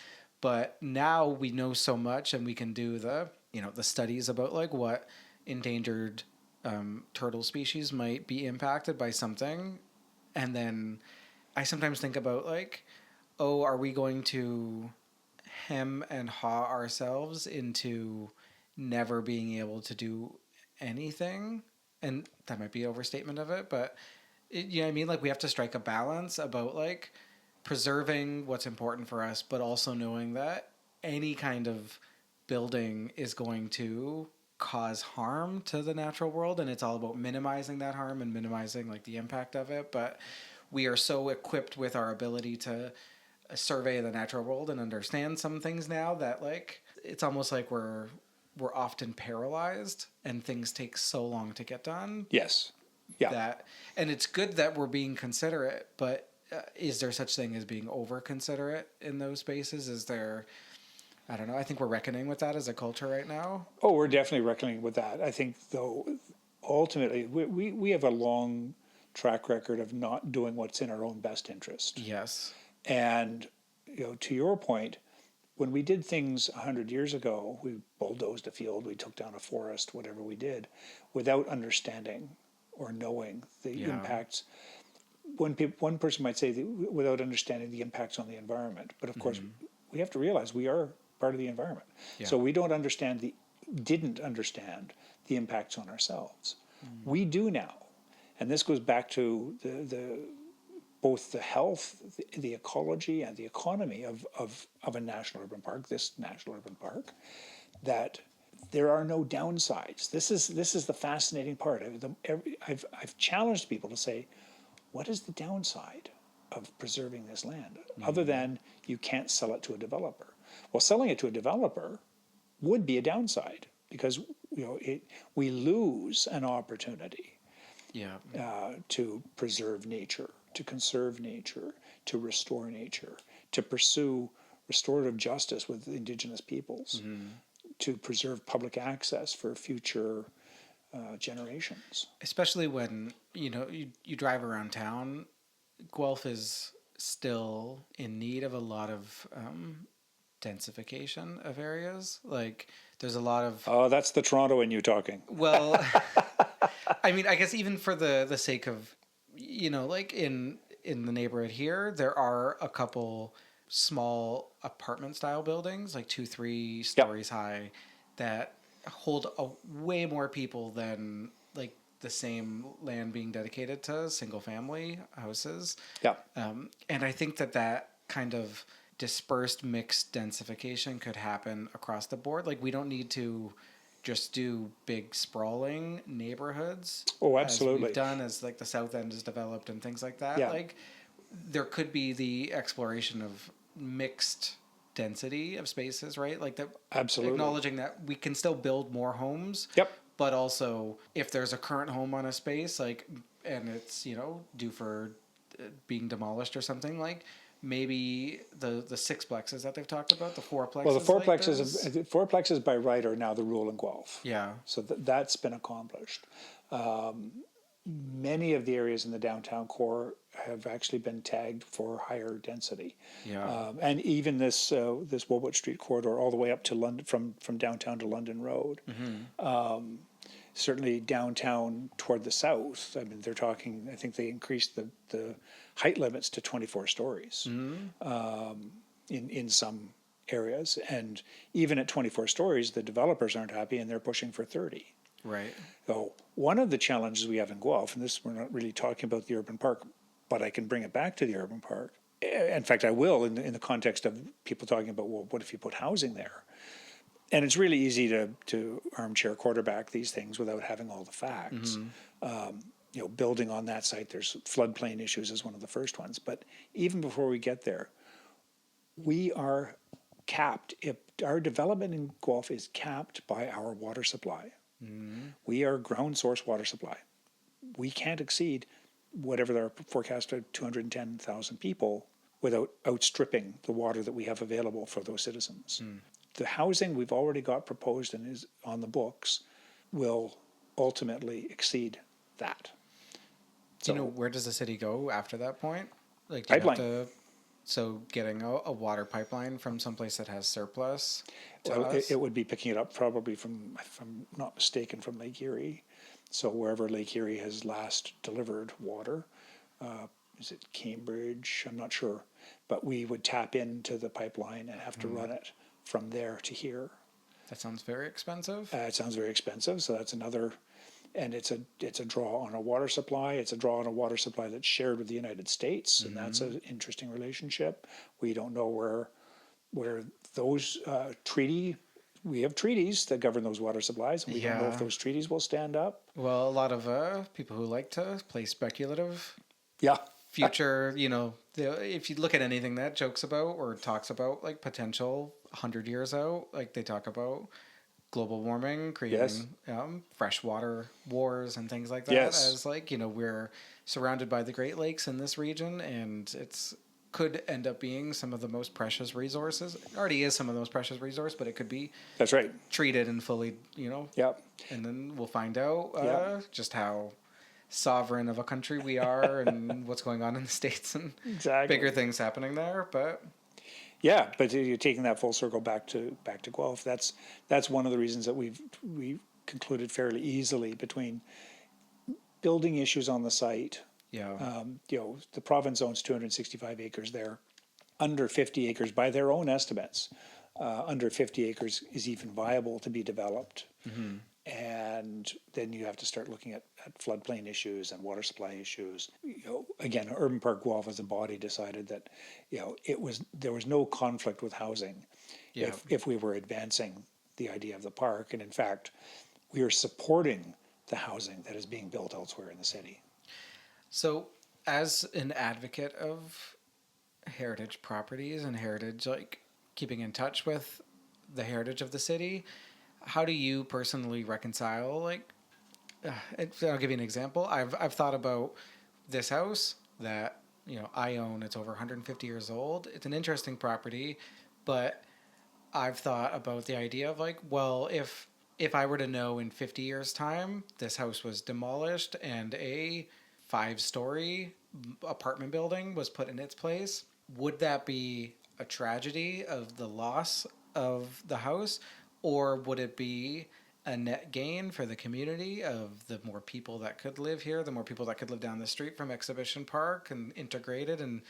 But now we know so much, and we can do the studies about like what endangered turtle species might be impacted by something. And then I sometimes think about like, oh, are we going to hem and haw ourselves into never being able to do anything? And that might be an overstatement of it, but you know what I mean? Like we have to strike a balance about like preserving what's important for us, but also knowing that any kind of building is going to cause harm to the natural world, and it's all about minimizing that harm and minimizing like the impact of it. But we are so equipped with our ability to survey the natural world and understand some things now that like it's almost like we're often paralyzed and things take so long to get done. Yes. Yeah. That, and it's good that we're being considerate, but is there such thing as being over considerate in those spaces? Is there, I don't know, I think we're reckoning with that as a culture right now. Oh, we're definitely reckoning with that. I think, though, ultimately, we have a long track record of not doing what's in our own best interest. Yes. And, to your point, when we did things 100 years ago, we bulldozed a field, we took down a forest, whatever we did, without understanding or knowing the impacts. One person might say that without understanding the impacts on the environment. But of course, we have to realize we are part of the environment. Yeah. So we didn't understand the impacts on ourselves. We do now. And this goes back to both the health, the ecology, and the economy of a national urban park, this national urban park, that there are no downsides. This is the fascinating part. I've challenged people to say, what is the downside of preserving this land, other than you can't sell it to a developer? Well, selling it to a developer would be a downside because we lose an opportunity to preserve nature, to conserve nature, to restore nature, to pursue restorative justice with Indigenous peoples, to preserve public access for future generations. Especially when, you drive around town, Guelph is still in need of a lot of densification of areas. Like there's a lot of... Oh, that's the Toronto in you talking. Well, I mean, I guess even for the sake of, like in the neighborhood here, there are a couple small apartment style buildings, like 2-3 stories high, that hold way more people than like the same land being dedicated to single family houses. Yeah. And I think that kind of dispersed mixed densification could happen across the board. Like we don't need to just do big sprawling neighborhoods. Oh, absolutely. As we've done, as like the South End is developed and things like that. Yeah. Like there could be the exploration of mixed density of spaces, right? Like that. Absolutely. Acknowledging that we can still build more homes. Yep. But also, if there's a current home on a space, like, and it's due for being demolished or something, like maybe the sixplexes that they've talked about, the fourplexes. Well, the fourplexes by right are now the rule in Guelph. Yeah. So that's been accomplished. Many of the areas in the downtown core have actually been tagged for higher density. Yeah. And even this Woolwich Street corridor all the way up to London, from downtown to London Road. Certainly downtown toward the south, I mean, they're talking, I think they increased the height limits to 24 stories in some areas. And even at 24 stories, the developers aren't happy and they're pushing for 30. Right. So one of the challenges we have in Guelph, and this we're not really talking about the urban park, but I can bring it back to the urban park. In fact, I will in the context of people talking about, well, what if you put housing there? And it's really easy to armchair quarterback these things without having all the facts. Building on that site, there's floodplain issues as one of the first ones. But even before we get there, we are capped. Our development in Guelph is capped by our water supply. We are ground source water supply. We can't exceed whatever our forecast of 210,000 people without outstripping the water that we have available for those citizens. The housing we've already got proposed and is on the books will ultimately exceed that. Do you know where does the city go after that point? Like, do you Pipeline. have to, so getting a water pipeline from someplace that has surplus to Well, us? it would be picking it up probably from, if I'm not mistaken, from Lake Erie. So wherever Lake Erie has last delivered water, is it Cambridge? I'm not sure. But we would tap into the pipeline and have to run it from there to here. That sounds very expensive. It sounds very expensive, so that's another, and it's a draw on a water supply. It's a draw on a water supply that's shared with the United States, and that's an interesting relationship. We don't know where those we have treaties that govern those water supplies, and we don't know if Yeah. those treaties will stand up. Well, a lot of people who like to play speculative Yeah, future, if you look at anything that jokes about or talks about like potential 100 years out, like they talk about global warming, creating freshwater wars and things like that. Yes. As like, we're surrounded by the Great Lakes in this region, and it's could end up being some of the most precious resources. It already is some of the most precious resource, but it could be that's right. treated and fully, Yeah, and then we'll find out Yeah. just how sovereign of a country we are and what's going on in the States and exactly. bigger things happening there. But Yeah, but you're taking that full circle back to Guelph. That's one of the reasons that we concluded fairly easily between building issues on the site. yeah, The province owns 265 acres there, under 50 acres by their own estimates. Under 50 acres is even viable to be developed. And then you have to start looking at floodplain issues and water supply issues. Again, Urban Park Guelph as a body decided that, there was no conflict with housing Yeah. if we were advancing the idea of the park. And in fact, we are supporting the housing that is being built elsewhere in the city. So, as an advocate of heritage properties and heritage, like keeping in touch with the heritage of the city, how do you personally reconcile? Like, I'll give you an example. I've thought about this house that I own. It's over 150 years old. It's an interesting property, but I've thought about the idea of like, well, if I were to know in 50 years' time this house was demolished and a 5-story apartment building was put in its place, would that be a tragedy of the loss of the house, or would it be a net gain for the community of the more people that could live here, the more people that could live down the street from Exhibition Park and integrated? And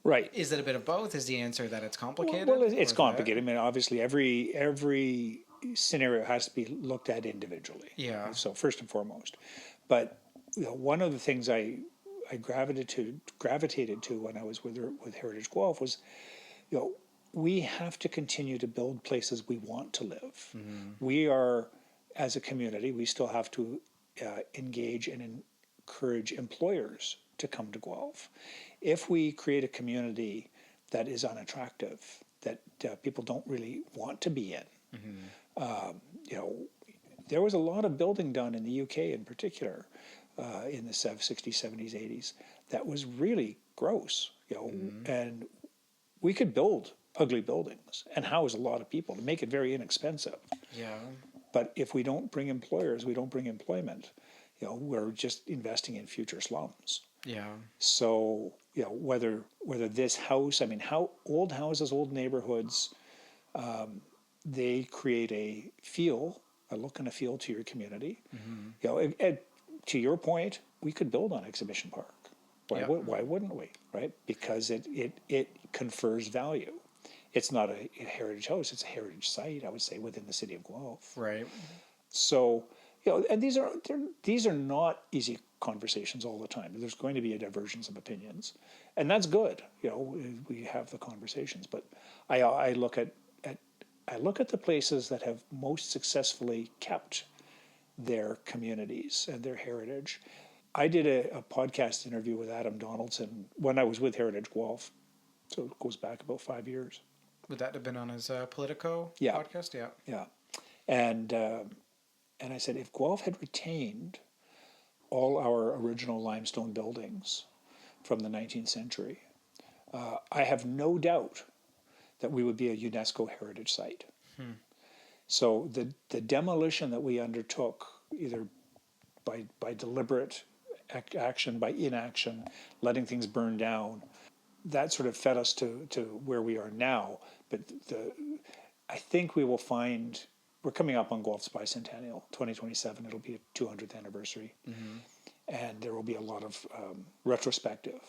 Right. is it a bit of both? Is the answer that it's complicated? Well, it's Or complicated. I mean, obviously, every scenario has to be looked at individually. Yeah. So first and foremost, but one of the things I gravitated to when I was with Heritage Guelph was, we have to continue to build places we want to live. We are, as a community, we still have to engage and encourage employers to come to Guelph. If we create a community that is unattractive, that people don't really want to be in, there was a lot of building done in the UK in particular in the 60s, 70s, 80s that was really gross, and we could build ugly buildings and house a lot of people to make it very inexpensive. Yeah. But if we don't bring employers, we don't bring employment, we're just investing in future slums. Yeah. So, whether this house, I mean, how old houses, old neighborhoods, they create a look and a feel to your community. And to your point, we could build on Exhibition Park. Why wouldn't we? Right? Because it confers value. It's not a heritage house; it's a heritage site. I would say within the city of Guelph. Right. So, and these are not easy conversations all the time. There's going to be a divergence of opinions, and that's good. We have the conversations. But I look at the places that have most successfully kept their communities and their heritage. I did a podcast interview with Adam Donaldson when I was with Heritage Guelph, so it goes back about 5 years. Would that have been on his Politico Yeah. podcast? Yeah. Yeah, and I said if Guelph had retained all our original limestone buildings from the 19th century, I have no doubt that we would be a UNESCO heritage site. So the demolition that we undertook, either by deliberate action by inaction, letting things burn down. That sort of fed us to where we are now. But I think we will find, we're coming up on Guelph's bicentennial, 2027. It'll be a 200th anniversary. And there will be a lot of retrospective.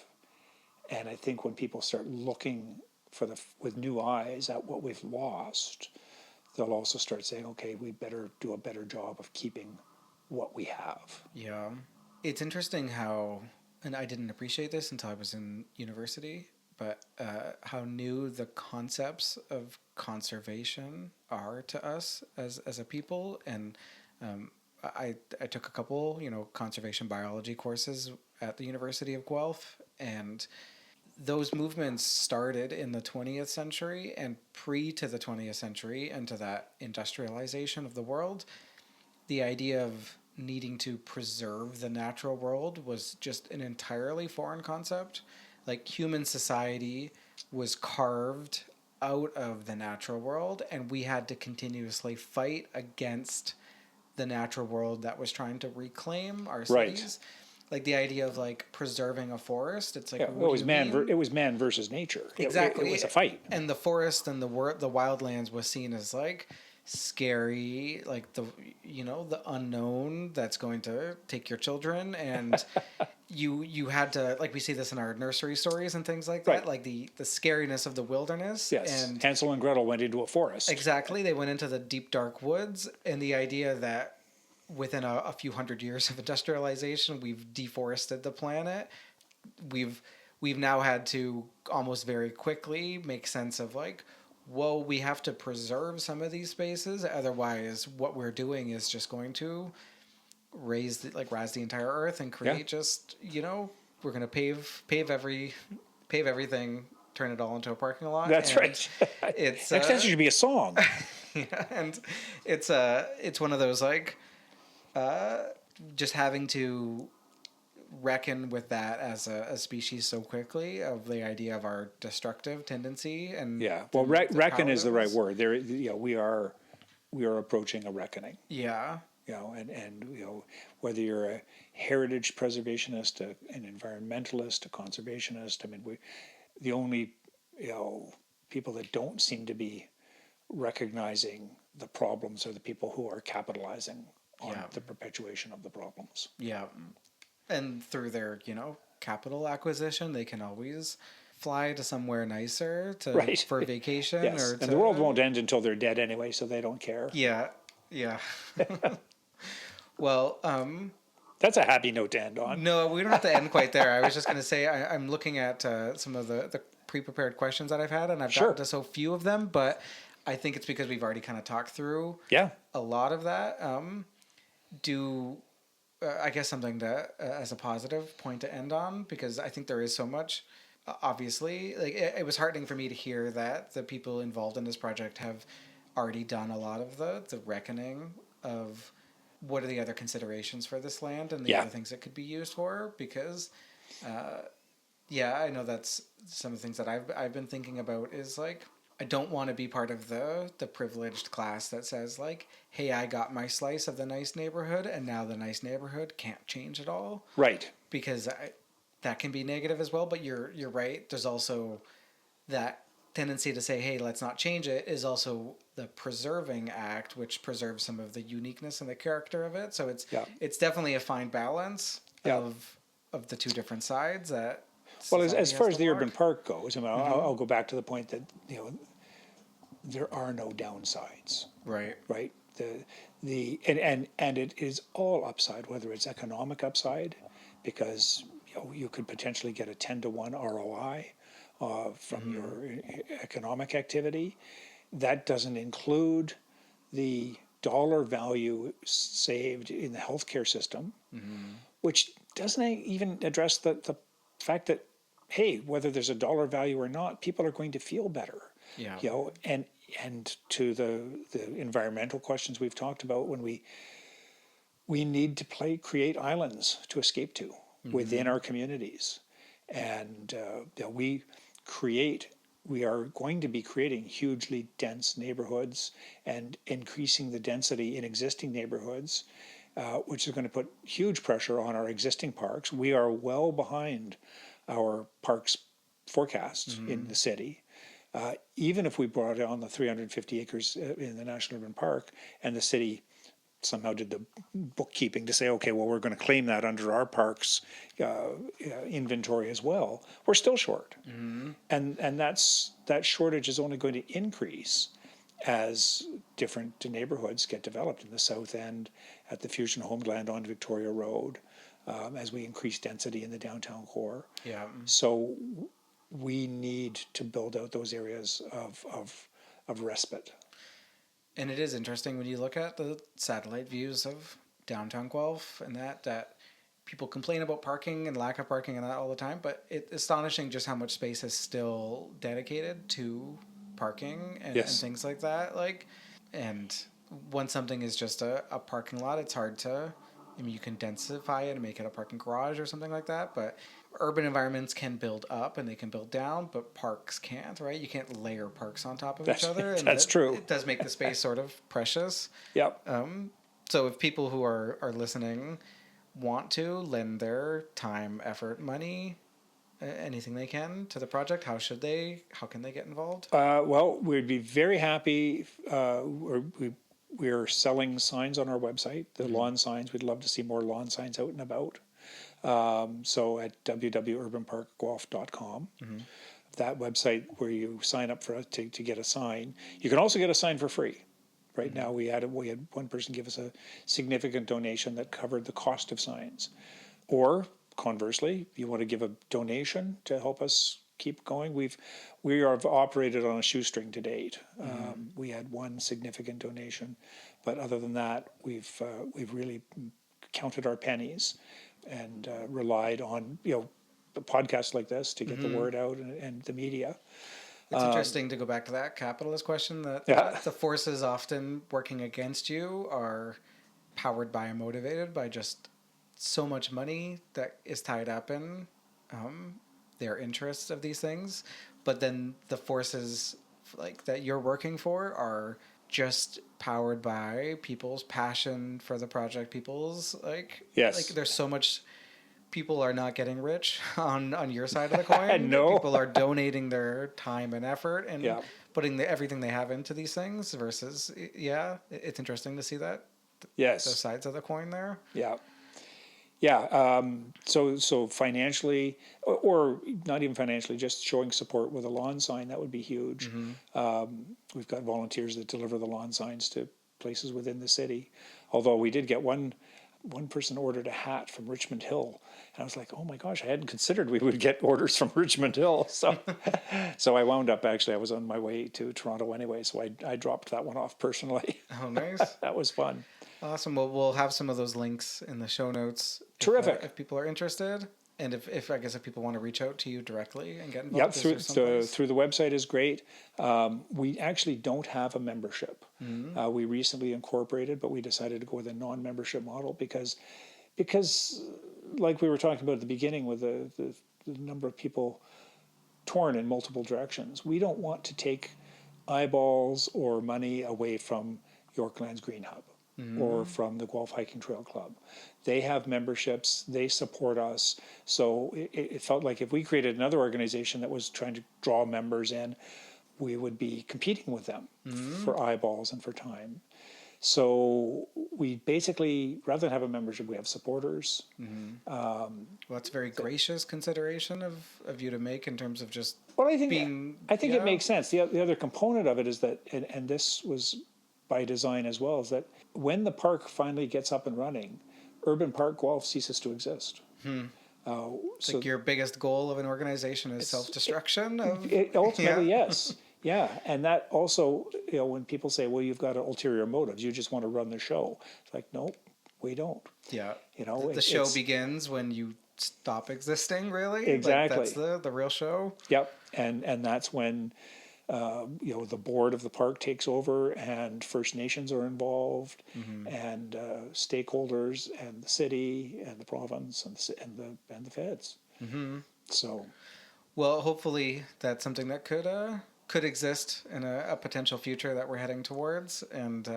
And I think when people start looking with new eyes at what we've lost, they'll also start saying, okay, we better do a better job of keeping what we have. Yeah. It's interesting how, and I didn't appreciate this until I was in university, but how new the concepts of conservation are to us as a people. And I took a couple, conservation biology courses at the University of Guelph, and those movements started in the 20th century, and to the 20th century and to that industrialization of the world, the idea of needing to preserve the natural world was just an entirely foreign concept. Like, human society was carved out of the natural world, and we had to continuously fight against the natural world that was trying to reclaim our cities. Right. Like, the idea of preserving a forest, it's like, it was man versus nature. Exactly. It was a fight. And the forest and the wildlands was seen as scary, the unknown that's going to take your children, and you had to, we see this in our nursery stories and things like that, right. Like the scariness of the wilderness. Yes. And Hansel and Gretel went into a forest. Exactly. They went into the deep dark woods, and the idea that within a few hundred years of industrialization, we've deforested the planet. We've now had to almost very quickly make sense of whoa, we have to preserve some of these spaces. Otherwise, what we're doing is just going to razz the entire earth and create we're going to pave everything, turn it all into a parking lot. That's right. It's next time should be a song. Yeah, and it's one of those just having to reckon with that as a species so quickly, of the idea of our destructive tendency. And reckon is the right word. There, we are approaching a reckoning. Yeah. And whether you're a heritage preservationist, an environmentalist, a conservationist, I mean, the only people that don't seem to be recognizing the problems are the people who are capitalizing on the perpetuation of the problems. Yeah. And through their, capital acquisition, they can always fly to somewhere nicer for vacation. Yes. And the world won't end until they're dead anyway, so they don't care. Yeah. Yeah. Well, that's a happy note to end on. No, we don't have to end quite there. I was just going to say, I'm looking at some of the pre-prepared questions that I've had, and I've gotten to so few of them, but I think it's because we've already kind of talked through a lot of that. I guess something to as a positive point to end on, because I think there is so much. Obviously, it was heartening for me to hear that the people involved in this project have already done a lot of the reckoning of what are the other considerations for this land and the other things it could be used for. Because, I know that's some of the things that I've been thinking about is I don't want to be part of the privileged class that says hey, I got my slice of the nice neighborhood, and now the nice neighborhood can't change at all. Right. Because that can be negative as well. But you're right. There's also that tendency to say, hey, let's not change it, is also the preserving act, which preserves some of the uniqueness and the character of it. So it's definitely a fine balance of the two different sides that. Well, as far as the urban park goes, I mean, I'll go back to the point that there are no downsides. Right. Right. And it is all upside, whether it's economic upside, because you could potentially get a 10-to-1 ROI from your economic activity. That doesn't include the dollar value saved in the healthcare system, which doesn't even address the fact that, hey, whether there's a dollar value or not, people are going to feel better. Yeah. And to the environmental questions we've talked about, when we need to create islands to escape to within our communities, and we are going to be creating hugely dense neighborhoods and increasing the density in existing neighborhoods, which is going to put huge pressure on our existing parks. We are well behind our parks forecasts in the city. Even if we brought on the 350 acres in the National Urban Park, and the city somehow did the bookkeeping to say, okay, well, we're going to claim that under our parks inventory as well, we're still short. And that shortage is only going to increase as different neighborhoods get developed in the South End, at the Fusion Homeland on Victoria Road, as we increase density in the downtown core. Yeah. So we need to build out those areas of respite. And it is interesting when you look at the satellite views of downtown Guelph, and that people complain about parking and lack of parking and that all the time, but it's astonishing just how much space is still dedicated to parking and things like that. And when something is just a parking lot, it's hard to, I mean, you can densify it and make it a parking garage or something like that, but urban environments can build up and they can build down, but parks can't, right? You can't layer parks on top of each other. And that's true. It does make the space sort of precious. Yep. So if people who are listening want to lend their time, effort, money, anything they can to the project, how can they get involved? Well, we'd be very happy. We're selling signs on our website, the lawn signs. We'd love to see more lawn signs out and about. So at www.urbanparkguelph.com, that website where you sign up for us to get a sign. You can also get a sign for free. Right now, we had one person give us a significant donation that covered the cost of signs. Or conversely, if you want to give a donation to help us keep going, we have operated on a shoestring to date. We had one significant donation, but other than that, we've really counted our pennies and relied on podcasts like this to get the word out and the media. It's interesting to go back to that capitalist question that the forces often working against you are powered by and motivated by just so much money that is tied up in their interests of these things. But then the forces that you're working for are just powered by people's passion for the project, people's there's so much. People are not getting rich on your side of the coin. No. People are donating their time and effort and putting everything they have into these things versus, it's interesting to see that. Yes. The sides of the coin there. Yeah. Yeah. So financially, or not even financially, just showing support with a lawn sign, that would be huge. We've got volunteers that deliver the lawn signs to places within the city. Although we did get one person ordered a hat from Richmond Hill. And I was like, oh my gosh, I hadn't considered we would get orders from Richmond Hill. So I wound up, actually, I was on my way to Toronto anyway, so I dropped that one off personally. Oh, nice. That was fun. Awesome. Well, we'll have some of those links in the show notes. Terrific. If people are interested. And if people want to reach out to you directly and get involved. Yep, through the website is great. We actually don't have a membership. We recently incorporated, but we decided to go with a non-membership model because like we were talking about at the beginning with the number of people torn in multiple directions, we don't want to take eyeballs or money away from Yorklands Green Hub or from the Guelph Hiking Trail Club. They have memberships, they support us. So it felt like if we created another organization that was trying to draw members in, we would be competing with them for eyeballs and for time. So we basically, rather than have a membership, we have supporters. Well, that's a very gracious consideration of you to make in terms of just I think it makes sense. The other component of it is that, and this was by design as well, is that when the park finally gets up and running, Urban Park Guelph ceases to exist. So your biggest goal of an organization is self-destruction? Ultimately, yes. Yeah, and that also, when people say, well, you've got ulterior motives, you just want to run the show. It's like, no, we don't. Yeah. The show begins when you stop existing, really? Exactly. That's the real show? Yep, and that's when the board of the park takes over and First Nations are involved and stakeholders and the city and the province and the feds. So, well, hopefully that's something that could exist in a potential future that we're heading towards, and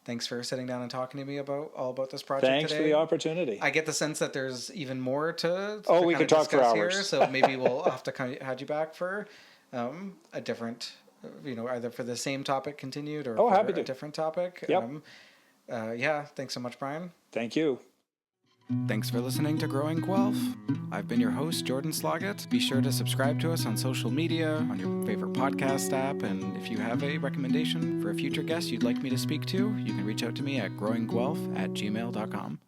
Thanks for sitting down and talking to me about this project Thanks today. for the opportunity. I get the sense that there's even more to we could talk for hours. Here, so maybe we'll have to have you back for a different, either for the same topic continued or for happy a to. different topic. Yep. Thanks so much, Brian. Thank you. Thanks for listening to Growing Guelph. I've been your host, Jordan Sloggett. Be sure to subscribe to us on social media, on your favorite podcast app, and if you have a recommendation for a future guest you'd like me to speak to, you can reach out to me at growingguelph@gmail.com.